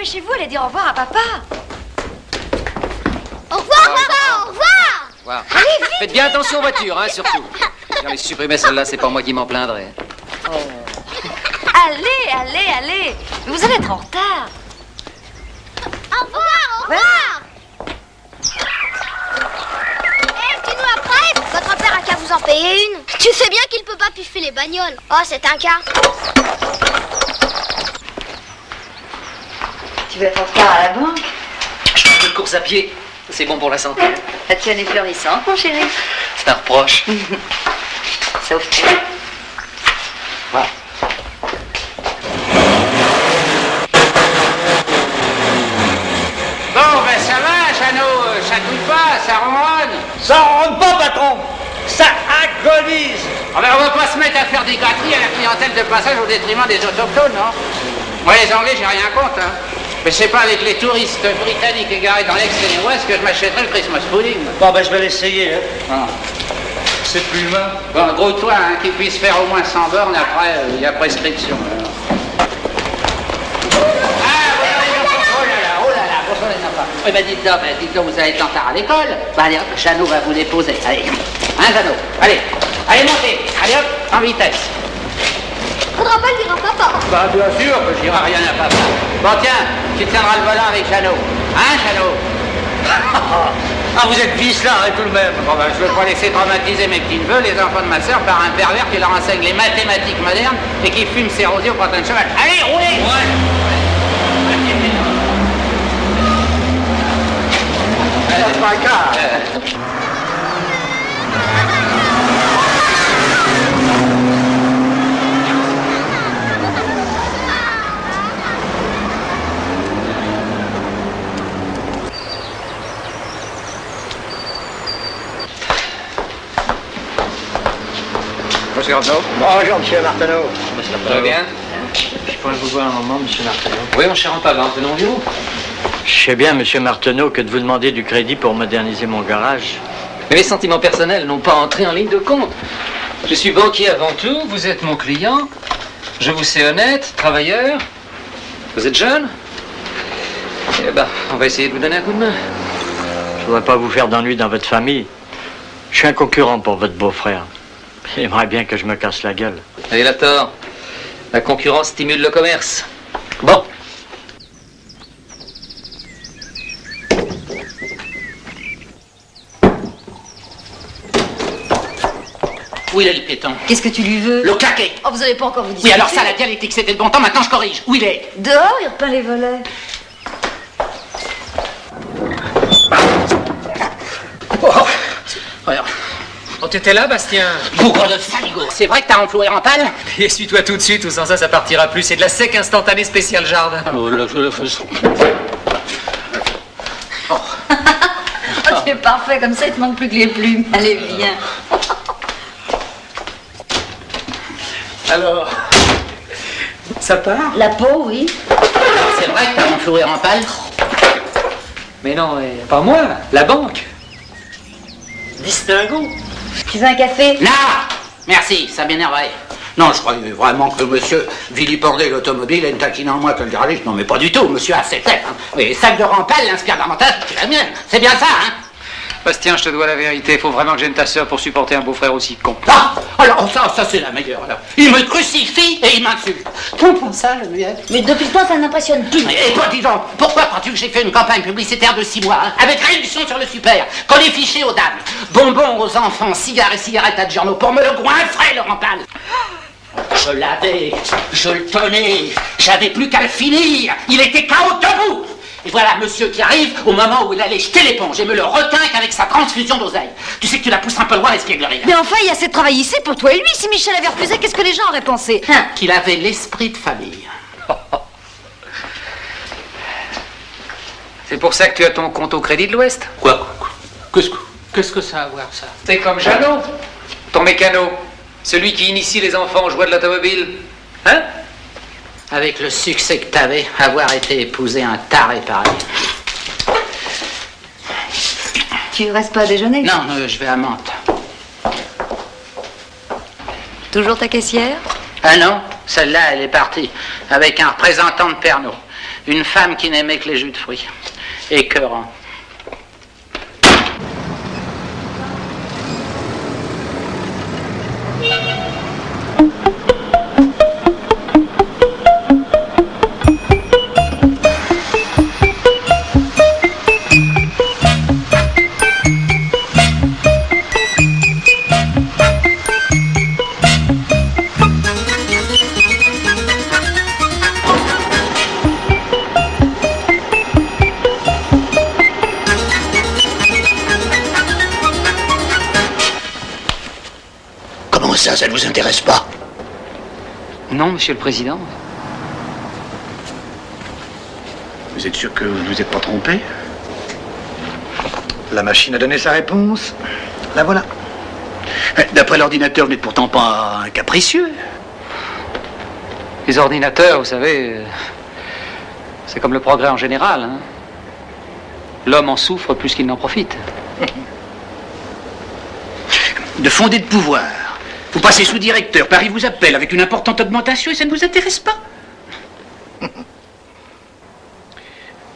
dépêchez-vous, allez dire au revoir à papa. Au revoir, papa, au revoir. Wow. Faites bien attention aux voitures, hein, surtout. J'avais supprimé celle-là, c'est pas moi qui m'en plaindrai. Oh. Allez. Vous allez être en retard. Au revoir. Dis-nous après, votre père a qu'à vous en payer une. Tu sais bien qu'il peut pas piffer les bagnoles. Oh, c'est un cas. Tu vas être en retard à la banque. Je fais un peu de course à pied. C'est bon pour la santé. La tienne est florissante, mon chéri. C'est un reproche. Sauf tu. Voilà. Bon, ben ça va, Jeannot, ça touille pas, ça ronronne. Ça rentre pas, patron. Ça agonise. Ah ben, on va pas se mettre à faire des gâteries à la clientèle de passage au détriment des autochtones, non? Moi, les Anglais, j'ai rien contre, hein. Mais c'est pas avec les touristes britanniques égarés dans l'Est et l'Ouest que je m'achèterai le Christmas pudding. Bon, ben je vais l'essayer, hein. Ah. C'est plus humain. Bon, gros toi, hein, qu'il puisse faire au moins 100 bornes, après, il y a prescription. Eh ben dites donc, vous allez être en retard à l'école. Bah allez hop, Jeannot va vous déposer. Allez, hein Jeannot, allez, montez, allez hop, en vitesse. Faudra pas le dire à papa. Bah bien sûr que je dirai rien à papa. Bon tiens, tu tiendras le volant avec Jeannot. Hein Jeannot? Ah, vous êtes vicelard, tout de même. Bon ben je veux pas laisser traumatiser mes petits neveux, les enfants de ma sœur, par un pervers qui leur enseigne les mathématiques modernes et qui fume ses rosiers au printemps de cheval. Allez, roulez! Ouais. That's my car. Monsieur Arnaud. Bonjour, monsieur Martineau. Ça va bien? Je pourrais vous voir un moment, monsieur Martineau. Oui, mon cher Antoine, venons au bureau. Je sais bien, monsieur Martineau, que de vous demander du crédit pour moderniser mon garage. Mais mes sentiments personnels n'ont pas entré en ligne de compte. Je suis banquier avant tout, vous êtes mon client. Je vous sais honnête, travailleur. Vous êtes jeune. Eh ben, on va essayer de vous donner un coup de main. Je voudrais pas vous faire d'ennui dans votre famille. Je suis un concurrent pour votre beau-frère. Il aimerait bien que je me casse la gueule. Et il a tort. La concurrence stimule le commerce. Bon. Où il est le piéton? Qu'est-ce que tu lui veux? Le claquet. Oh, vous allez pas encore vous Oui, discuter. alors ça, la dialectique, c'était le bon temps, maintenant je corrige. Où il est? Dehors, il repeint les volets. Regarde. Oh, t'étais là, Bastien? Bougre de saligo. C'est vrai que t'as enfloué Rampal? Essuie-toi tout de suite, ou sans ça, ça partira plus. C'est de la sec instantanée spéciale jardin. Oh, Oh, tu es parfait, comme ça, il te manque plus que les plumes. Allez, viens. Alors, ça part? La peau, oui. C'est vrai que t'as enfloué Rampal? Mais non, pas moi, la banque. Distingo. Tu veux un café? Non! Merci, ça m'énerverait. Non, je croyais vraiment que monsieur vilipendait l'automobile et ne taquinant moi que le garagiste. Non, mais pas du tout, monsieur a ses têtes. Hein. Mais sac de Rampal l'inspire davantage que la mienne. C'est bien ça, hein? Bastien, je te dois la vérité. Il faut vraiment que j'aime ta sœur pour supporter un beau-frère aussi con. Ah! Alors, ça c'est la meilleure, alors. Il me crucifie et il m'insulte. Comprends ça, Geneviève? Mais depuis le temps, ça ne m'impressionne plus. Et toi, dis donc, pourquoi crois-tu que j'ai fait une campagne publicitaire de 6 mois, hein, avec réduction sur le super, colis fichés aux dames, bonbons aux enfants, cigares et cigarettes à Giorno pour me le goinfrer, le Rampal? Je l'avais, je le tenais, j'avais plus qu'à le finir, il était KO debout. Et voilà monsieur qui arrive au moment où il allait jeter l'éponge et me le requinque avec sa transfusion d'oseille. Tu sais que tu la pousses un peu loin, l'espièglerie. Mais enfin, il y a assez de travail ici pour toi et lui. Si Michel avait refusé, qu'est-ce que les gens auraient pensé? Hein? Qu'il avait l'esprit de famille. C'est pour ça que tu as ton compte au Crédit de l'Ouest? Quoi? Qu'est-ce que ça a à voir, ça? C'est comme Jeannot, ton mécano. Celui qui initie les enfants aux joies de l'automobile. Hein? Avec le succès que t'avais, avoir été épousé un taré pareil. Tu restes pas à déjeuner? Non, je vais à Mantes. Toujours ta caissière? Ah non, celle-là, elle est partie, avec un représentant de Pernod. Une femme qui n'aimait que les jus de fruits. Écœurant. Ça ne vous intéresse pas? Non, Monsieur le Président. Vous êtes sûr que vous ne vous êtes pas trompé? La machine a donné sa réponse. La voilà. D'après l'ordinateur, vous n'êtes pourtant pas un capricieux. Les ordinateurs, vous savez, c'est comme le progrès en général. Hein. L'homme en souffre plus qu'il n'en profite. De fonder de pouvoir. Vous passez sous-directeur, Paris vous appelle avec une importante augmentation et ça ne vous intéresse pas?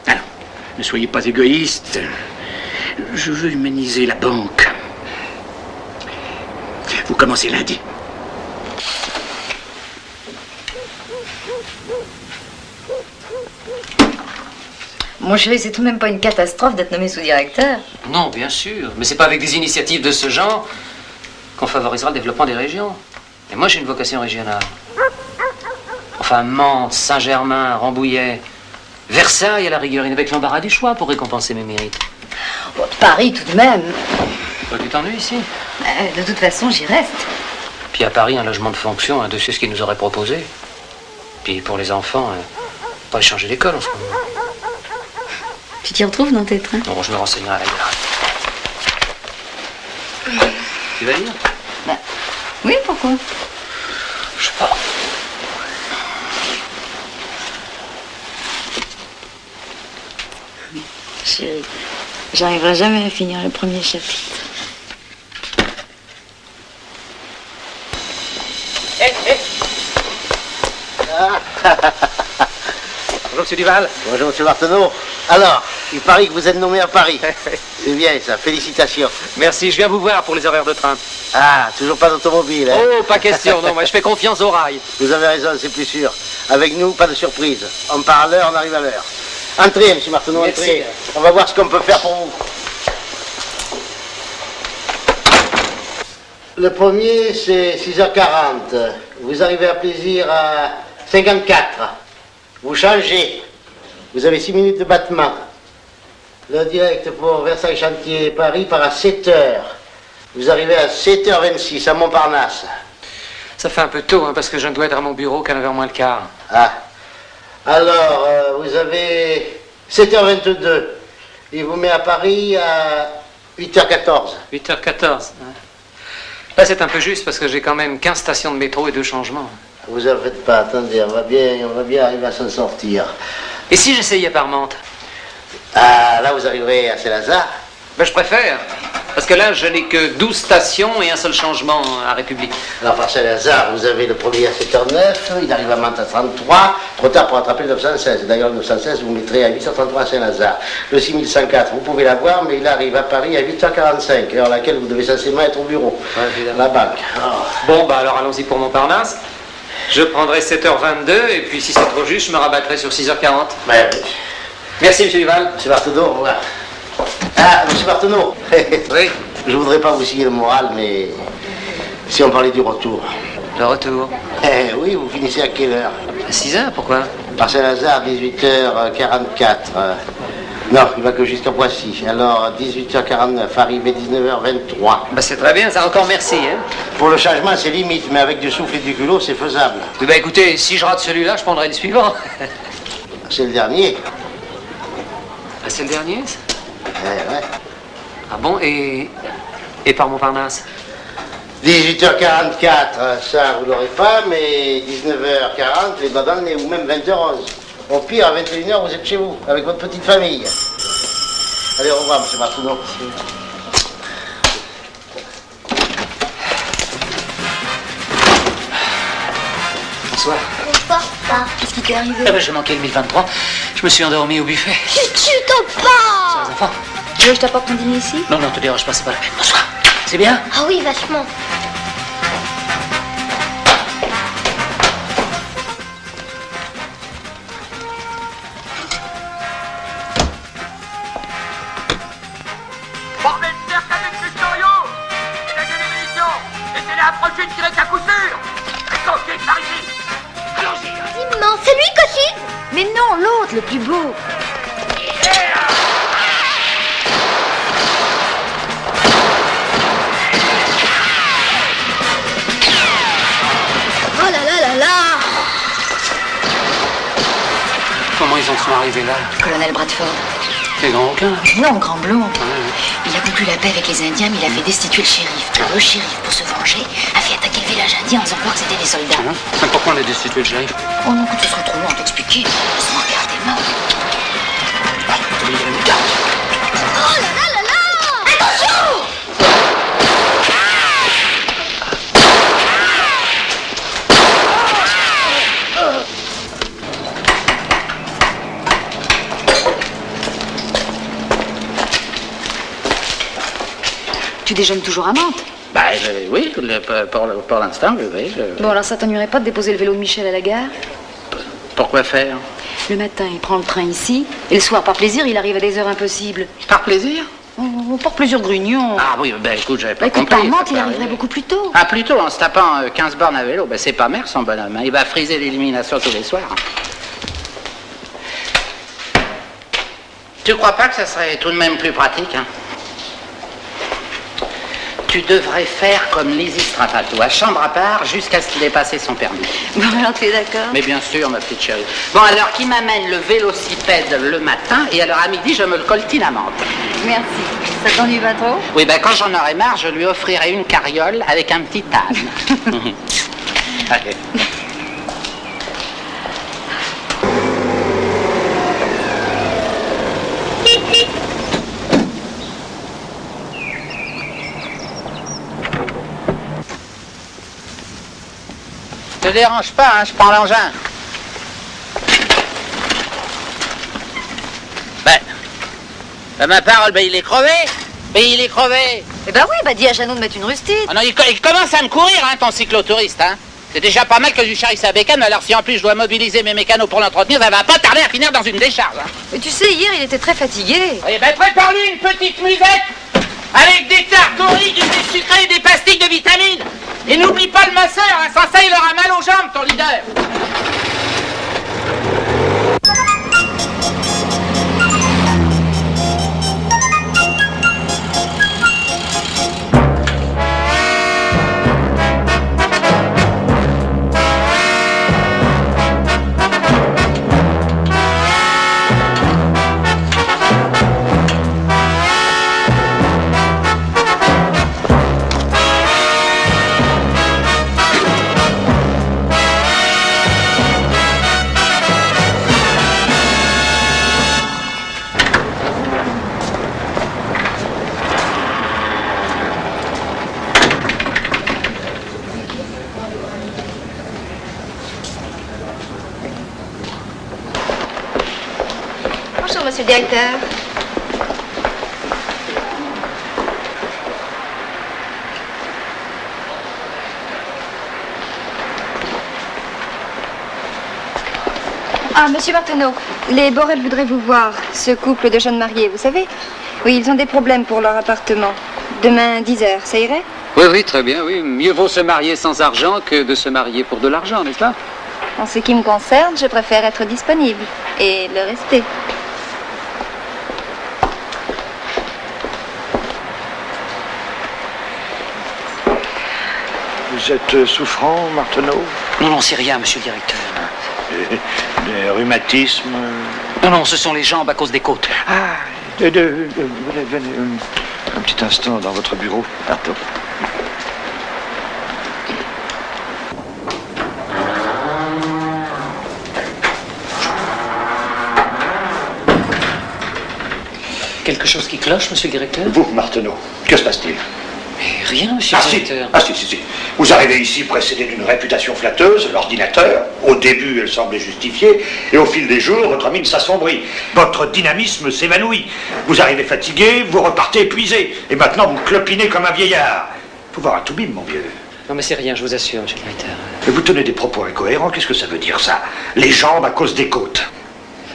Alors, ne soyez pas égoïste. Je veux humaniser la banque. Vous commencez lundi. Mon chéri, c'est tout de même pas une catastrophe d'être nommé sous-directeur. Non, bien sûr. Mais c'est pas avec des initiatives de ce genre qu'on favorisera le développement des régions. Et moi, j'ai une vocation régionale. Enfin, Mantes, Saint-Germain, Rambouillet, Versailles, à la rigueur, avec l'embarras du choix pour récompenser mes mérites. Oh, Paris, tout de même. Toi, tu t'ennuies ici? De toute façon, j'y reste. Puis à Paris, un logement de fonction, un dossier, ce qu'ils nous auraient proposé. Puis pour les enfants, pas échanger d'école en ce moment. Tu t'y retrouves dans tes trains? Non, je me renseignerai à la gare. Tu vas lire? Bah, oui, pourquoi? Je sais pas. Chérie, j'arriverai jamais à finir le premier chapitre. Bonjour, monsieur Duval. Bonjour, monsieur Marteneau. Alors, il paraît que vous êtes nommé à Paris. C'est bien ça, félicitations. Merci, je viens vous voir pour les horaires de train. Ah, toujours pas d'automobile, hein? Oh, pas question, non, moi je fais confiance au rail. Vous avez raison, c'est plus sûr. Avec nous, pas de surprise. On part à l'heure, on arrive à l'heure. Entrez, monsieur Marteneau, Merci. entrez. On va voir ce qu'on peut faire pour vous. Le premier, c'est 6h40. Vous arrivez à Plaisir à 54. Vous changez. Vous avez 6 minutes de battement. Le direct pour Versailles Chantier Paris part à 7h. Vous arrivez à 7h26 à Montparnasse. Ça fait un peu tôt, hein, parce que je ne dois être à mon bureau qu'à 9h moins le quart. Ah. Alors, vous avez 7h22. Il vous met à Paris à 8h14. 8h14. Hein. Là, c'est un peu juste, parce que j'ai quand même 15 stations de métro et 2 changements. Vous en faites pas, attendez, on va bien arriver à s'en sortir. Et si j'essayais par Mantes? Ah, là, vous arriverez à Saint-Lazare. Ben, je préfère. Parce que là, je n'ai que 12 stations et un seul changement à République. Alors, par Saint-Lazare, vous avez le premier à 7h09, il arrive à Mantes à 33, trop tard pour attraper le 916. D'ailleurs, le 916, vous mettrez à 8h33 à Saint-Lazare. Le 6104, vous pouvez l'avoir, mais il arrive à Paris à 8h45, heure à laquelle vous devez censément être au bureau, la banque. Alors, Bon, bah alors allons-y pour Montparnasse. Je prendrai 7h22, et puis si c'est trop juste, je me rabattrai sur 6h40. ben, Merci, monsieur Duval. monsieur Marteneau, au revoir. Ah, monsieur Marteneau, Oui, je voudrais pas vous scier le moral, mais si on parlait du retour. le retour. Eh oui, vous finissez à quelle heure? À 6h, pourquoi? Par Saint-Lazare, 18h44. Non, il va que jusqu'à Poissy. Alors, 18h49, arrivé 19h23. Bah c'est très bien, ça encore merci, hein. Pour le changement, c'est limite, mais avec du souffle et du culot, c'est faisable. Bah écoutez, si je rate celui-là, je prendrai le suivant. C'est le dernier. Ah, c'est le dernier, ça? Ouais. Ah bon, et par Montparnasse? 18h44, ça, vous l'aurez pas, mais 19h40, les doigts dans le nez, ou même 20h11. Au pire, à 21h, vous êtes chez vous, avec votre petite famille. Allez, au revoir, monsieur Marteneau. Bonsoir. Bonsoir. papa? Qu'est-ce qui t'est arrivé? Ah ben, j'ai manqué le 1023. Je me suis endormi au buffet. Chut, papa! Les enfants? Tu veux que je t'apporte ton dîner ici? Non, te dérange pas, c'est pas la peine. Bonsoir. C'est bien? Ah oui, vachement. Bordel de merde avec les chariots! Et la munitions! Laissez-les approcher de tirer à coup sûr! Coquille par ici! Allons-y! Immense, c'est lui, Cochise? Mais non, l'autre, le plus beau. Oh là là là là! Comment ils en sont arrivés là? Colonel Bradford. Les grands aucun? Non, grand blond. Il a conclu la paix avec les Indiens, mais il a fait destituer le shérif. Alors le shérif, pour se venger, a fait attaquer le village indien en faisant croire que c'était des soldats. Mais pourquoi on a destitué le shérif? Oh non, quand ce serait trop long à t'expliquer. Laisse-moi regarder, main. Oh là là là là! Attention! Tu déjeunes toujours à Mantes? Bah, oui, pour l'instant, oui. Bon, alors ça t'ennuierait pas de déposer le vélo de Michel à la gare? Pourquoi faire? Le matin, il prend le train ici, et le soir, par plaisir, il arrive à des heures impossibles. Par plaisir? Oh, par plaisir grugnon. Ah oui, ben écoute, j'avais pas Écoute, compris. par Mantes, ça il peut arriverait arriver. beaucoup plus tôt. Ah, plutôt en se tapant 15 bornes à vélo. Ben c'est pas mer, son bonhomme. Hein. Il va friser l'élimination tous les soirs. Tu crois pas que ça serait tout de même plus pratique, hein? Tu devrais faire comme Lizzie Strapato, à chambre à part, jusqu'à ce qu'il ait passé son permis. Bon, alors tu es d'accord? Mais bien sûr, ma petite chérie. Bon, alors, qui m'amène le vélocipède le matin, et alors à midi, je me le coltine à menthe. Merci. Ça t'ennuie pas trop? Oui, ben quand j'en aurai marre, je lui offrirai une carriole avec un petit âne. Allez. Te dérange pas, hein, je prends l'engin. Ben, ma parole, ben il est crevé. Ben il est crevé. Eh ben oui, bah dis à Jeannot de mettre une rustine. Ah non, il commence à me courir, hein, ton cyclotouriste, hein. C'est déjà pas mal que je lui charrie sa bécane, alors si en plus je dois mobiliser mes mécanos pour l'entretenir, ça va pas tarder à finir dans une décharge, hein. Mais tu sais, hier, il était très fatigué. Eh ben prépare-lui une petite musette avec des tartes au riz, du lait sucré et des pastilles de vitamines. Et n'oublie pas le masseur, hein, sans ça il aura mal aux jambes, ton leader. Bonjour, monsieur le directeur. Ah, monsieur Martineau, les Borel voudraient vous voir, ce couple de jeunes mariés, vous savez? Oui, ils ont des problèmes pour leur appartement. Demain, 10h, ça irait? Oui, très bien, oui. Mieux vaut se marier sans argent que de se marier pour de l'argent, n'est-ce pas? En ce qui me concerne, je préfère être disponible et le rester. Vous êtes souffrant, Martineau? Non, c'est rien, monsieur le directeur. Des rhumatismes? Non, ce sont les jambes à cause des côtes. Ah, venez, un petit instant dans votre bureau. Pardon. Quelque chose qui cloche, monsieur le directeur? Vous, Martineau, que se passe-t-il? Mais rien, monsieur le directeur. Si. Vous arrivez ici précédé d'une réputation flatteuse, l'ordinateur. Au début, elle semblait justifiée, et au fil des jours, votre mine s'assombrit. Votre dynamisme s'évanouit. Vous arrivez fatigué, vous repartez épuisé, et maintenant vous clopinez comme un vieillard. Faut voir un toubib, mon vieux. Non, mais c'est rien, je vous assure, monsieur le directeur. Et vous tenez des propos incohérents, qu'est-ce que ça veut dire, ça? Les jambes à cause des côtes.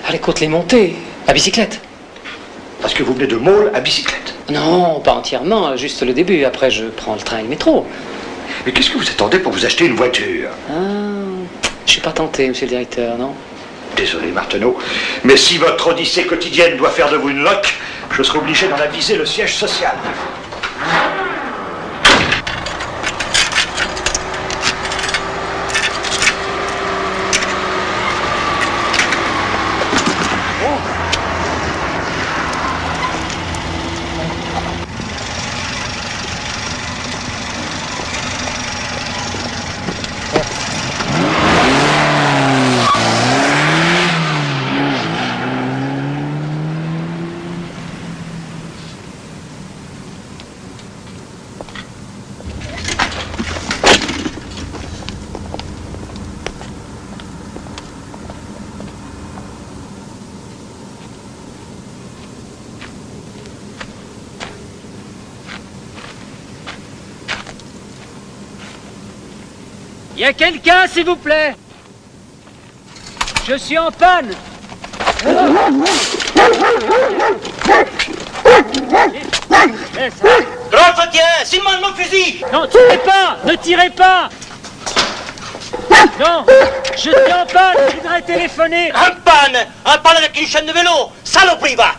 Ah, les côtes, les montées, à bicyclette. Parce que vous venez de Môle à bicyclette. Non, pas entièrement, juste le début. Après, je prends le train et le métro. Mais qu'est-ce que vous attendez pour vous acheter une voiture? Ah, je suis pas tenté, monsieur le directeur, non? Désolé, Marteneau, mais si votre odyssée quotidienne doit faire de vous une loque, je serai obligé d'en aviser le siège social. Y a quelqu'un, s'il vous plaît? Je suis en panne. L'entretien, c'est moi mon fusil. Non, tirez pas. Ne tirez pas. Non, je suis en panne. Je voudrais téléphoner. En panne avec une chaîne de vélo. Saloperie, va.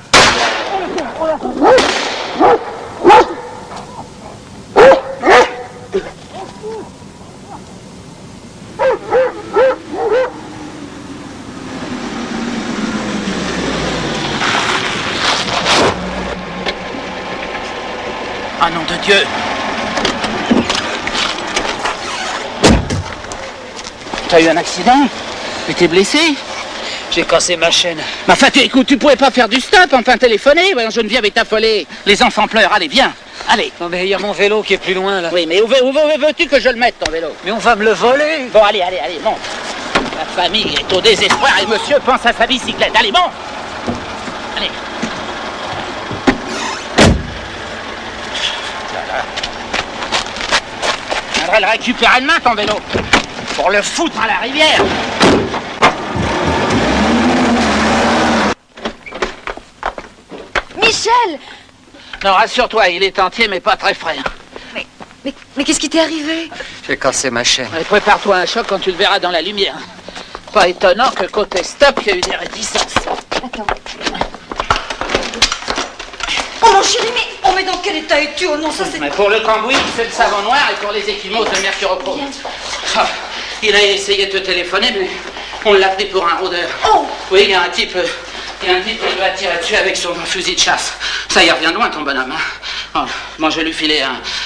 Ah, nom de Dieu! T'as eu un accident? Tu t'es blessé? J'ai cassé ma chaîne. Mais enfin, écoute, tu pourrais pas faire du stop, enfin téléphoner? Voyons, Geneviève est affolée. Les enfants pleurent, allez, viens. Allez. Non, mais il y a mon vélo qui est plus loin, là. Oui, mais où veux-tu que je le mette, ton vélo? Mais on va me le voler. Bon, allez, monte. La famille est au désespoir et monsieur pense à sa bicyclette. Allez, bon. Allez. Je viendrai le récupérer demain, ton vélo. Pour le foutre à la rivière. Michel! Non, rassure-toi, il est entier, mais pas très frais. Mais qu'est-ce qui t'est arrivé? J'ai cassé ma chaîne. Allez, prépare-toi à un choc quand tu le verras dans la lumière. Pas étonnant que côté stop, il y a eu des réticences. Attends. Oh mon chéri, mais dans quel état es-tu? Oh non, ça c'est... Mais pour le cambouis, c'est le savon noir et pour les échymoses, le mercurochrome. Ah, il a essayé de te téléphoner, mais on l'a pris pour un rôdeur. Oh! Oui, il y a un type qui lui a tiré dessus avec son fusil de chasse. Ça y revient loin, ton bonhomme. Hein. Oh, moi, je vais lui filer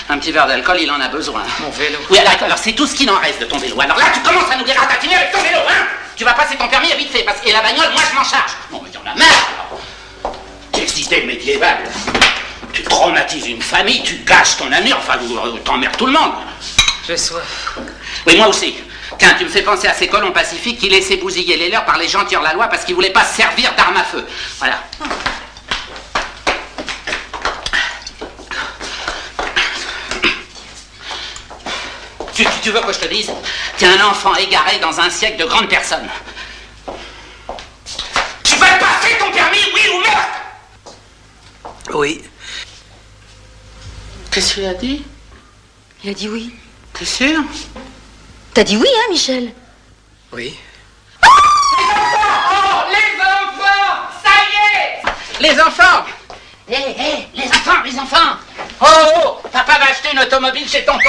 un petit verre d'alcool, il en a besoin. Mon vélo. Oui, alors c'est tout ce qu'il en reste de ton vélo. Alors là, tu commences à nous dératatiner avec ton vélo, hein? Tu vas passer ton permis vite fait, et la bagnole, moi, je m'en charge. Bon, mais il y en a marre. Quel système médiéval. Tu traumatises une famille, tu gâches ton avenir, enfin, t'emmerdes tout le monde. J'ai soif. Oui, moi aussi. Tiens, tu me fais penser à ces colons pacifiques qui laissaient bousiller les leurs par les gens qui hors la loi parce qu'ils voulaient pas se servir d'armes à feu. Voilà. Tu veux que je te dise? T'es un enfant égaré dans un siècle de grandes personnes. Tu vas passer ton permis, oui ou non? Oui. Qu'est-ce qu'il a dit? Il a dit oui. T'es sûr? T'as dit oui, hein, Michel? Oui. Les enfants! Oh, les enfants! Ça y est! Les enfants! Les enfants! Oh! Papa va acheter une automobile chez tonton!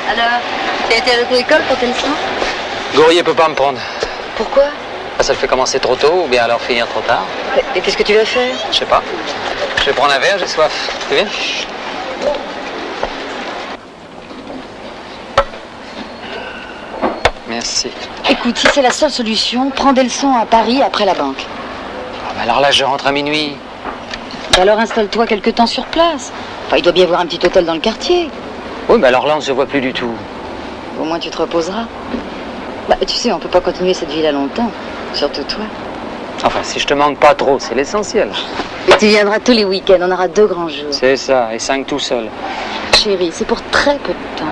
Alors, t'as été à l'auto-école pour tes leçons? Gourrier peut pas me prendre. Pourquoi? Ça le fait commencer trop tôt ou bien alors finir trop tard. Et qu'est-ce que tu vas faire? Je sais pas. Je vais prendre un verre, j'ai soif. Tu viens? merci. Écoute, si c'est la seule solution, prends des leçons à Paris après la banque. Ah, mais alors là, je rentre à minuit. Et alors installe-toi quelque temps sur place. Enfin, il doit bien y avoir un petit hôtel dans le quartier. Oui, mais alors là, on se voit plus du tout. Au moins tu te reposeras. Bah, tu sais, on peut pas continuer cette vie-là longtemps. Surtout toi. Enfin, si je te manque pas trop, c'est l'essentiel. Et tu viendras tous les week-ends, on aura 2 grands jours. C'est ça, et 5 tout seul. Chérie, c'est pour très peu de temps.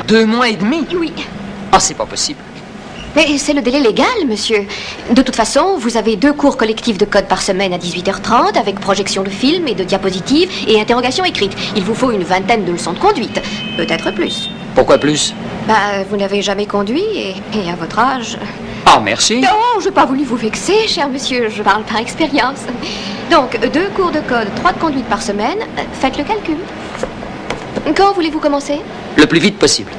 Deux mois et demi? Oui. Ah, c'est pas possible. Mais c'est le délai légal, monsieur. De toute façon, vous avez 2 cours collectifs de code par semaine à 18h30, avec projection de films et de diapositives et interrogation écrite. Il vous faut une 20aine de leçons de conduite. Peut-être plus. Pourquoi plus? Bah, vous n'avez jamais conduit et à votre âge... Ah, merci. Non, je n'ai pas voulu vous vexer, cher monsieur. Je parle par expérience. Donc, 2 cours de code, 3 de conduite par semaine. Faites le calcul. Quand voulez-vous commencer? Le plus vite possible.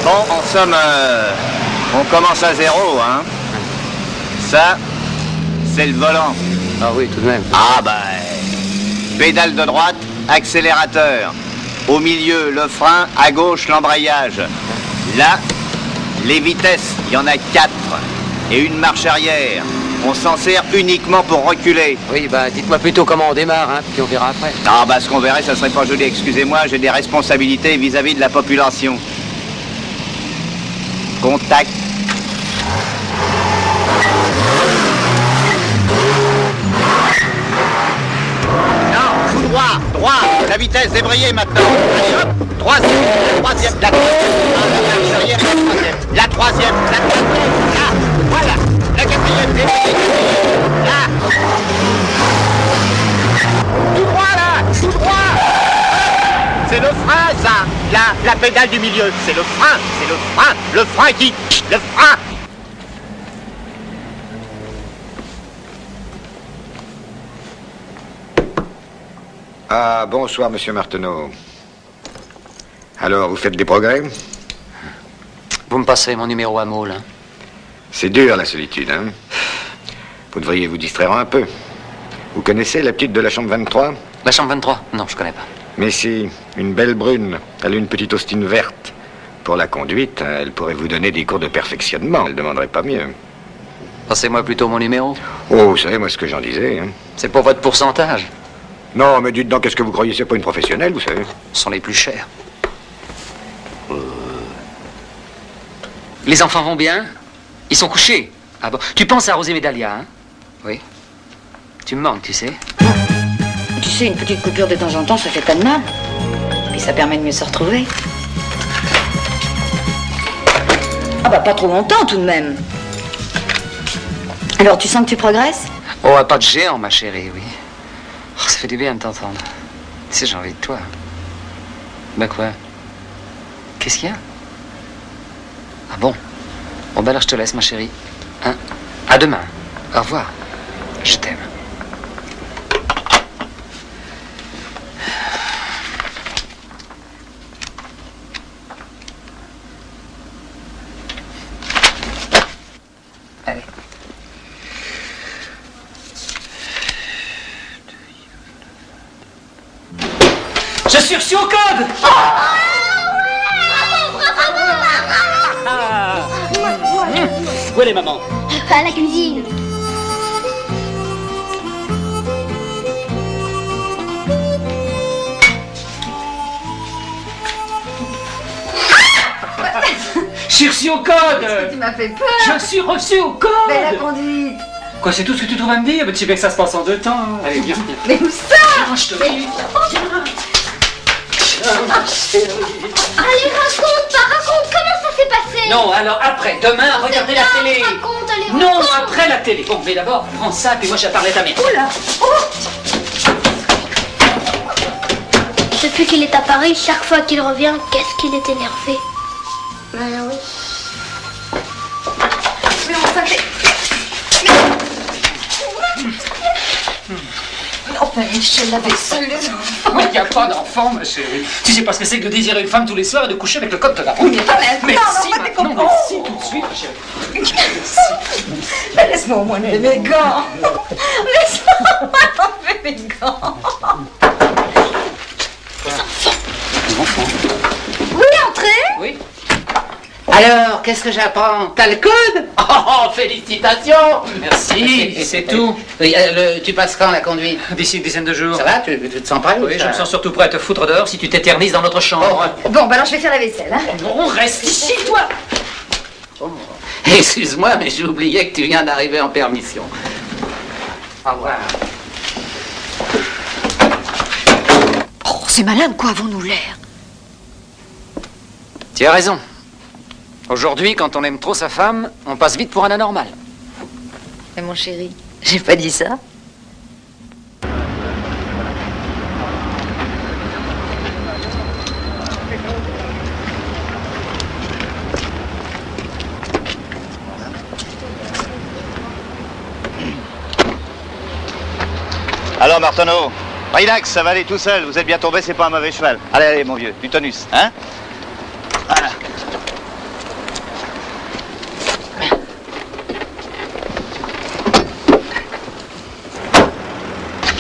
Bon, en somme, on commence à 0, hein. Ça, c'est le volant. Ah oui, tout de même. Ah bah, pédale de droite, accélérateur. Au milieu, le frein, à gauche, l'embrayage. Là, les vitesses, il y en a 4. Et une marche arrière. On s'en sert uniquement pour reculer. Oui, bah, dites-moi plutôt comment on démarre, hein, puis on verra après. Ah bah, ce qu'on verrait, ça serait pas joli. Excusez-moi, j'ai des responsabilités vis-à-vis de la population. Contact. Non, tout droit, droit. La vitesse, débrayée maintenant. Allez hop, troisième, la troisième, la troisième, la quatrième, là, voilà, la quatrième, débrayée, là. Tout droit là, tout droit. C'est le frein, ça. La pédale du milieu. C'est le frein. C'est le frein. Le frein qui... Le frein. Ah, bonsoir, monsieur Marteneau. Alors, vous faites des progrès? Vous me passerez mon numéro à Maule, hein. C'est dur, la solitude, hein? Vous devriez vous distraire un peu. Vous connaissez la petite de la chambre 23? La chambre 23? Non, je connais pas. Mais si, une belle brune. Elle a une petite Austin verte. Pour la conduite, elle pourrait vous donner des cours de perfectionnement. Elle ne demanderait pas mieux. Passez-moi plutôt mon numéro. Oh, vous savez, moi, ce que j'en disais, hein. C'est pour votre pourcentage. Non, mais dites donc, qu'est-ce que vous croyez? C'est pas une professionnelle, vous savez? Ce sont les plus chers. Les enfants vont bien? Ils sont couchés? Ah bon? Tu penses à arroser mes dahlias, hein? Oui. Tu me manques, tu sais. Tu sais, une petite coupure de temps en temps, ça fait pas de mal. Puis ça permet de mieux se retrouver. Ah bah pas trop longtemps tout de même. Alors tu sens que tu progresses? Oh, pas de géant, ma chérie, oui. Oh, ça fait du bien de t'entendre. Tu sais, j'ai envie de toi. Bah quoi? Qu'est-ce qu'il y a? Ah bon? Bon, bah alors je te laisse, ma chérie. Hein? À demain. Au revoir. Je t'aime. Allez. Je suis reçu au code. Où est les mamans? À la cuisine. Je suis reçu au code. Tu m'as fait peur. Je suis reçu au code. Mais la conduite. Quoi, c'est tout ce que tu trouves à me dire? Mais tu sais bien que ça se passe en 2 temps. Hein. Allez, viens. Mais où ça? Viens, je te dis. Allez, raconte, comment ça s'est passé? Non, alors après, demain, regardez la télé. Raconte, allez, Non, raconte. après la télé. Bon, mais d'abord, prends ça, puis moi, je vais parler à ta mère. Oula. Depuis qu'il est à Paris, chaque fois qu'il revient, qu'est-ce qu'il est énervé. Ben oui. Mais enfin, mais... Non. Michel, la vaisselle, les enfants. Mais il n'y a pas d'enfant, ma chérie. Tu sais pas ce que c'est que de désirer une femme tous les soirs et de coucher avec le code de la route. Mais pas maintenant, Merci, non, maintenant, non, merci tout de suite, ma chérie. Mais laisse-moi au moins enlever mes gants. Laisse-moi enlever mes gants. Les enfants. Oui, entrez. Oui. Alors, qu'est-ce que j'apprends? T'as le code? Oh, félicitations! Merci, c'est tout. Oui, tu passes quand la conduite? D'ici une dizaine de jours. Ça va? Tu te sens prêt? Oui, je me sens surtout prêt à te foutre dehors si tu t'éternises dans notre chambre. Bon, bah alors je vais faire la vaisselle. Hein. Non, reste ici, toi. Excuse-moi, mais j'ai oublié que tu viens d'arriver en permission. Au revoir. Oh, c'est malin, quoi, avons-nous l'air? Tu as raison. Aujourd'hui, quand on aime trop sa femme, on passe vite pour un anormal. Mais mon chéri, j'ai pas dit ça. Alors, Martineau, relax, ça va aller tout seul. Vous êtes bien tombé, c'est pas un mauvais cheval. Allez, allez, mon vieux, du tonus, hein? Voilà.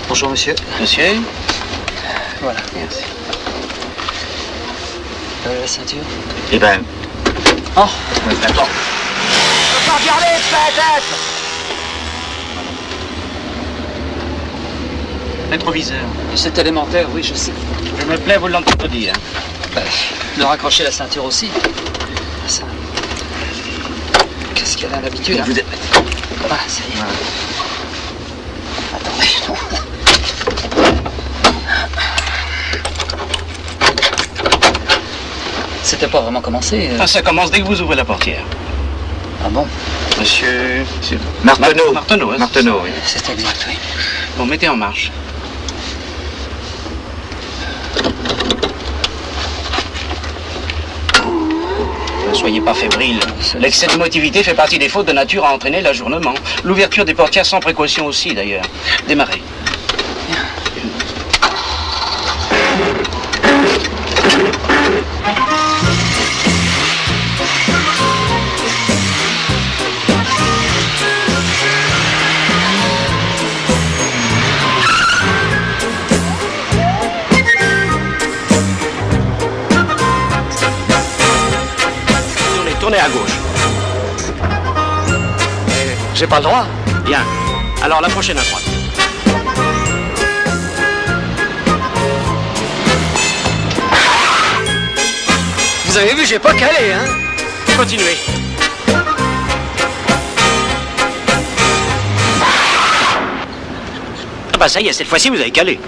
Bonjour, monsieur. Monsieur? Voilà, merci. La ceinture? Eh ben... Oh, d'accord. Faut pas regarder, peut-être. rétroviseur. C'est élémentaire, oui, je sais. Je me plais, vous l'entendez dire. De raccrocher la ceinture aussi. Ça... Qu'est-ce qu'elle a l'habitude, hein? Vous êtes... Ah, ça y est. Voilà. Attendez, non. C'était pas vraiment commencé. Ah, ça commence dès que vous ouvrez la portière. Ah bon? Monsieur Martineau. Martineau, hein, Martineau, oui. C'est exact, oui. Bon, mettez en marche. Ne soyez pas fébrile. L'excès de motivité fait partie des fautes de nature à entraîner l'ajournement. L'ouverture des portières sans précaution aussi, d'ailleurs. Démarrez. Tournez à gauche. J'ai pas le droit. Bien. Alors la prochaine à droite. Vous avez vu, j'ai pas calé, hein? Continuez. Ah bah ça y est, cette fois-ci vous avez calé.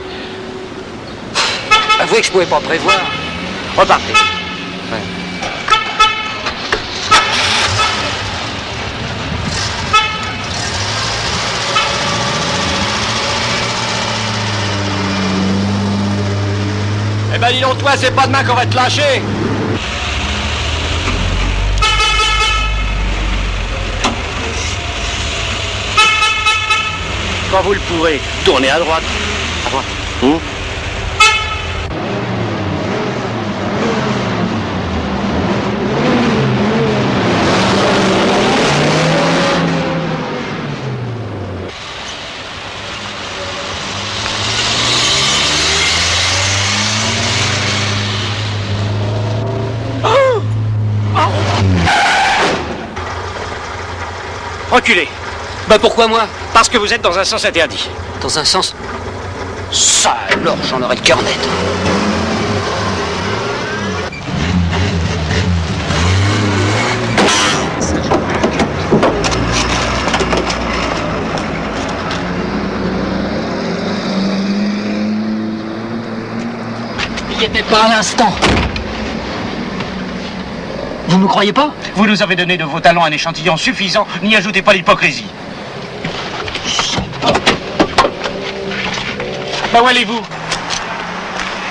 Avouez que je pouvais pas prévoir. Repartez. Ouais. Eh ben dis donc toi, c'est pas demain qu'on va te lâcher. Quand vous le pourrez, tournez à droite. À droite. Reculez. Bah pourquoi moi? Parce que vous êtes dans un sens interdit. Dans un sens... Ça alors, j'en aurais le cœur net. Il n'y était pas à l'instant. Vous me croyez pas? Vous nous avez donné de vos talents un échantillon suffisant, n'y ajoutez pas l'hypocrisie. Bah où allez-vous?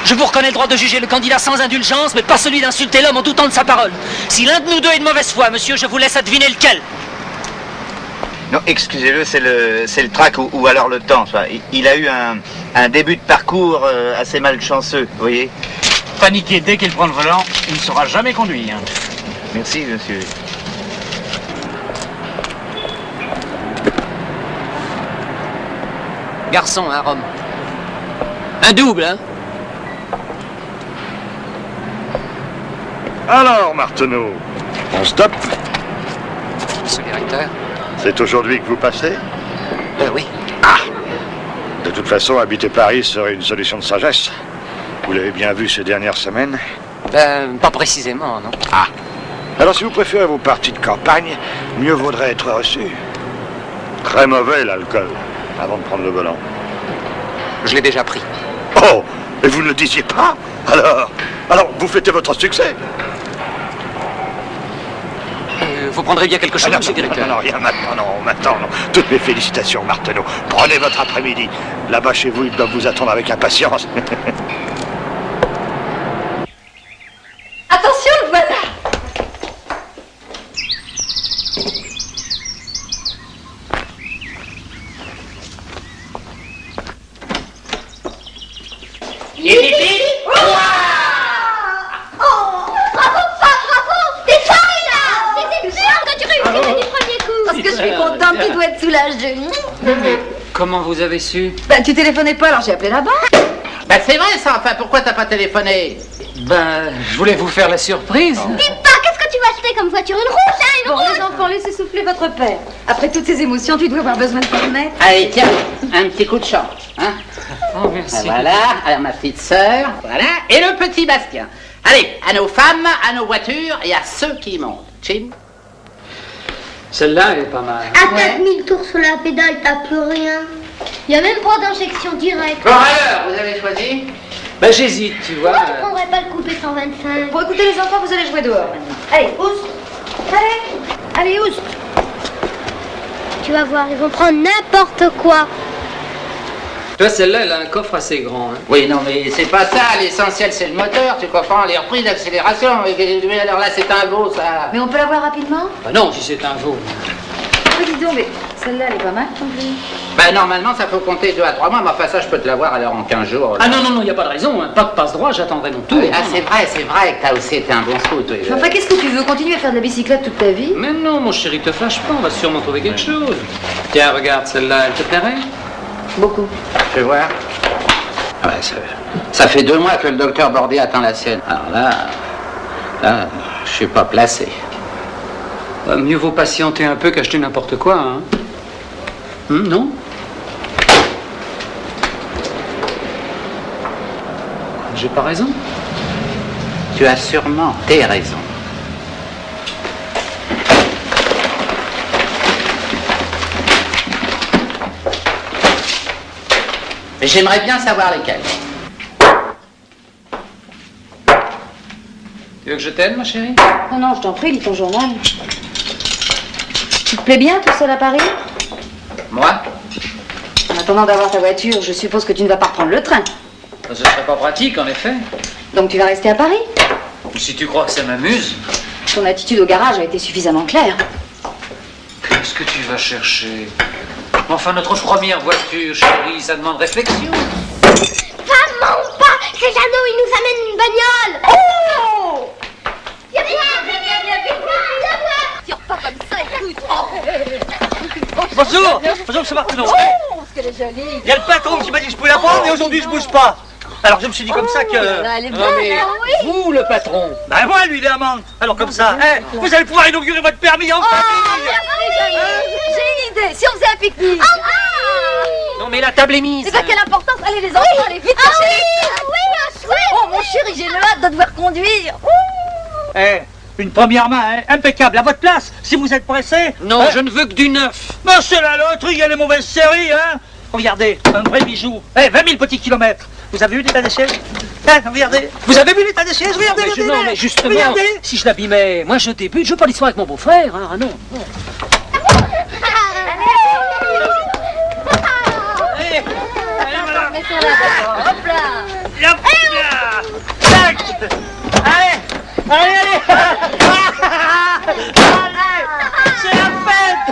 Je vous reconnais le droit de juger le candidat sans indulgence, mais pas celui d'insulter l'homme en doutant de sa parole. Si l'un de nous deux est de mauvaise foi, monsieur, je vous laisse deviner lequel. Non, excusez-le, c'est le trac ou alors le temps. Il a eu un Un début de parcours assez malchanceux, vous voyez. Paniquer dès qu'il prend le volant, il ne saura jamais conduire. Merci, monsieur. Garçon, à Rome. Un double, hein? Alors, Marteneau, on stoppe? Monsieur le directeur. C'est aujourd'hui que vous passez? Oui. Ah! De toute façon, habiter Paris serait une solution de sagesse. Vous l'avez bien vu ces dernières semaines? Pas précisément, non. Ah! Alors, si vous préférez vos parties de campagne, mieux vaudrait être reçu. Très mauvais, l'alcool, avant de prendre le volant. Je l'ai déjà pris. Oh! Et vous ne le disiez pas? Alors, vous fêtez votre succès? Vous prendrez bien quelque chose, monsieur le directeur? Non, rien maintenant, non. Toutes mes félicitations, Marteneau. Prenez votre après-midi. Là-bas, chez vous, ils doivent vous attendre avec impatience. Attention, le voilà. Tu dois être soulagé. Comment vous avez su? Tu téléphonais pas, alors j'ai appelé la banque. C'est vrai ça, enfin, pourquoi t'as pas téléphoné? Je voulais vous faire la surprise. Dis-toi, qu'est-ce que tu vas acheter comme voiture? Une rouge, hein, une rouge. Les enfants, laissez souffler votre père. Après toutes ces émotions, tu dois avoir besoin de permettre. Allez, tiens, un petit coup de chant, hein? Oh, merci. Voilà, alors ma petite sœur, voilà, et le petit Bastien. Allez, à nos femmes, à nos voitures et à ceux qui montent. Chin. Celle-là, elle est pas mal. À 4000 tours sur la pédale, t'as plus rien. Il n'y a même pas d'injection directe. Bon alors, vous avez choisi? J'hésite, tu vois. Pourquoi tu prendrais pas le coupé 125? Pour écouter les enfants, vous allez jouer dehors maintenant. Allez, oust. Allez, oust. Tu vas voir, ils vont prendre n'importe quoi. Toi, celle-là, elle a un coffre assez grand. Hein. Oui, non, mais c'est pas ça. L'essentiel, c'est le moteur. Tu comprends? Les reprises d'accélération. Mais alors là, c'est un veau, ça. Mais on peut la voir rapidement? Non, si c'est un veau. Dis donc, mais celle-là, elle est pas mal, ton plus. Normalement, ça faut compter 2 à 3 mois. Mais enfin, ça, je peux te l'avoir alors en 15 jours. Ah non, il n'y a pas de raison. Hein. Pas de passe-droit, j'attendrai mon tour. Oui, c'est vrai que t'as aussi été un bon scout. Oui, Enfin, qu'est-ce que tu veux? Continuer à faire de la bicyclette toute ta vie? Mais non, mon chéri, te fâche pas. On va sûrement trouver quelque chose. Tiens, regarde, celle-là, elle te plairait? Beaucoup. Je vais voir. Ça fait 2 mois que le docteur Bordet attend la sienne. Alors là, je suis pas placé. Mieux vaut patienter un peu qu'acheter n'importe quoi, hein. Non? J'ai pas raison? Tu as sûrement tes raisons. Mais j'aimerais bien savoir lesquelles. Tu veux que je t'aide, ma chérie? Non, je t'en prie, lis ton journal. Tu te plais bien tout seul à Paris? Moi? En attendant d'avoir ta voiture, je suppose que tu ne vas pas reprendre le train. Ce serait pas pratique, en effet. Donc tu vas rester à Paris? Si tu crois que ça m'amuse. Ton attitude au garage a été suffisamment claire. Qu'est-ce que tu vas chercher? Enfin, notre première voiture, chérie, ça demande réflexion. Maman, pas! C'est Jeannot, il nous amène une bagnole! Oh! Viens voir! Tire pas comme ça, écoute! Bonjour, monsieur Marteneau. Oh, ce qu'elle est jolie! Il y a le patron qui m'a dit que je pouvais la prendre et aujourd'hui je bouge pas. Alors je me suis dit comme ça que... Elle est belle, oui! Vous, le patron? Moi, lui, il est amante. Alors comme ça, vous allez pouvoir inaugurer votre permis en famille. J'ai une idée, si on faisait un pique-nique! Non, mais la table est mise. C'est pas quelle importance! Allez, les enfants, allez vite chercher les chouette! Oh, mon chéri, j'ai le hâte de devoir conduire! Une première main, impeccable, à votre place, si vous êtes pressé. Non, je ne veux que du neuf. Mais c'est la loterie, il y a les mauvaises séries, hein. Regardez, un vrai bijou. 20 000 petits kilomètres. Vous avez vu l'état des sièges? Regardez. Vous avez vu l'état des sièges? Regardez, Non, mais justement, regardez. si je l'abîmais, moi je débute, je veux pas l'histoire avec mon beau-frère, hein. Ah non. Mets sur la barre. Hop là! Hop là. Tac. Allez, allez. C'est la fête.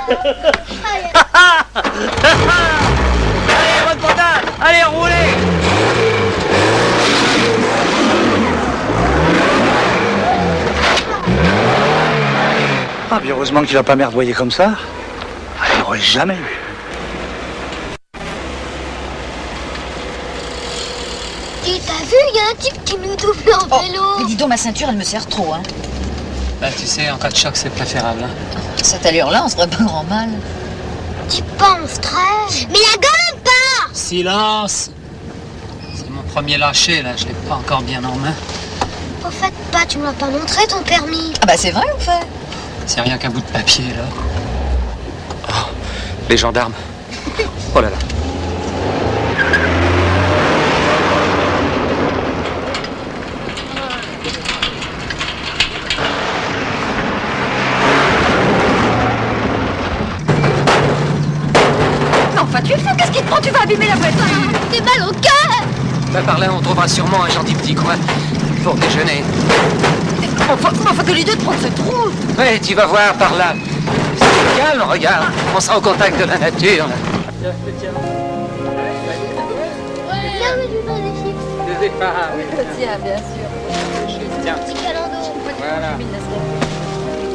Allez, votre bordel. Allez, roulez. Ah, bien heureusement que tu vas pas merdoyer comme ça. Elle n'aurait jamais eu. Et t'as vu, il y a un type qui nous double en vélo. Mais dis donc, ma ceinture, elle me sert trop, hein. Bah, tu sais, en cas de choc, c'est préférable. Hein. Cette allure-là, on se ferait pas grand mal. Tu penses très. Mais la gomme part. Silence! C'est mon premier lâcher, là. Je l'ai pas encore bien en main. Au fait, pas, tu m'as pas montré ton permis. Ah bah c'est vrai, au fait. C'est rien qu'un bout de papier, là. Oh, les gendarmes. Oh là là. Mais enfin, tu es fou, qu'est-ce qui te prend? Tu vas abîmer la voiture. T'es mal au cœur. Bah, par là, on trouvera sûrement un gentil petit coin pour déjeuner. Enfin, que l'idée de prendre ce trou. Ouais, tu vas voir par là. C'est calme, regarde. On sera au contact de la nature, là. Tiens, bien sûr. Tiens. Petit calando. Voilà.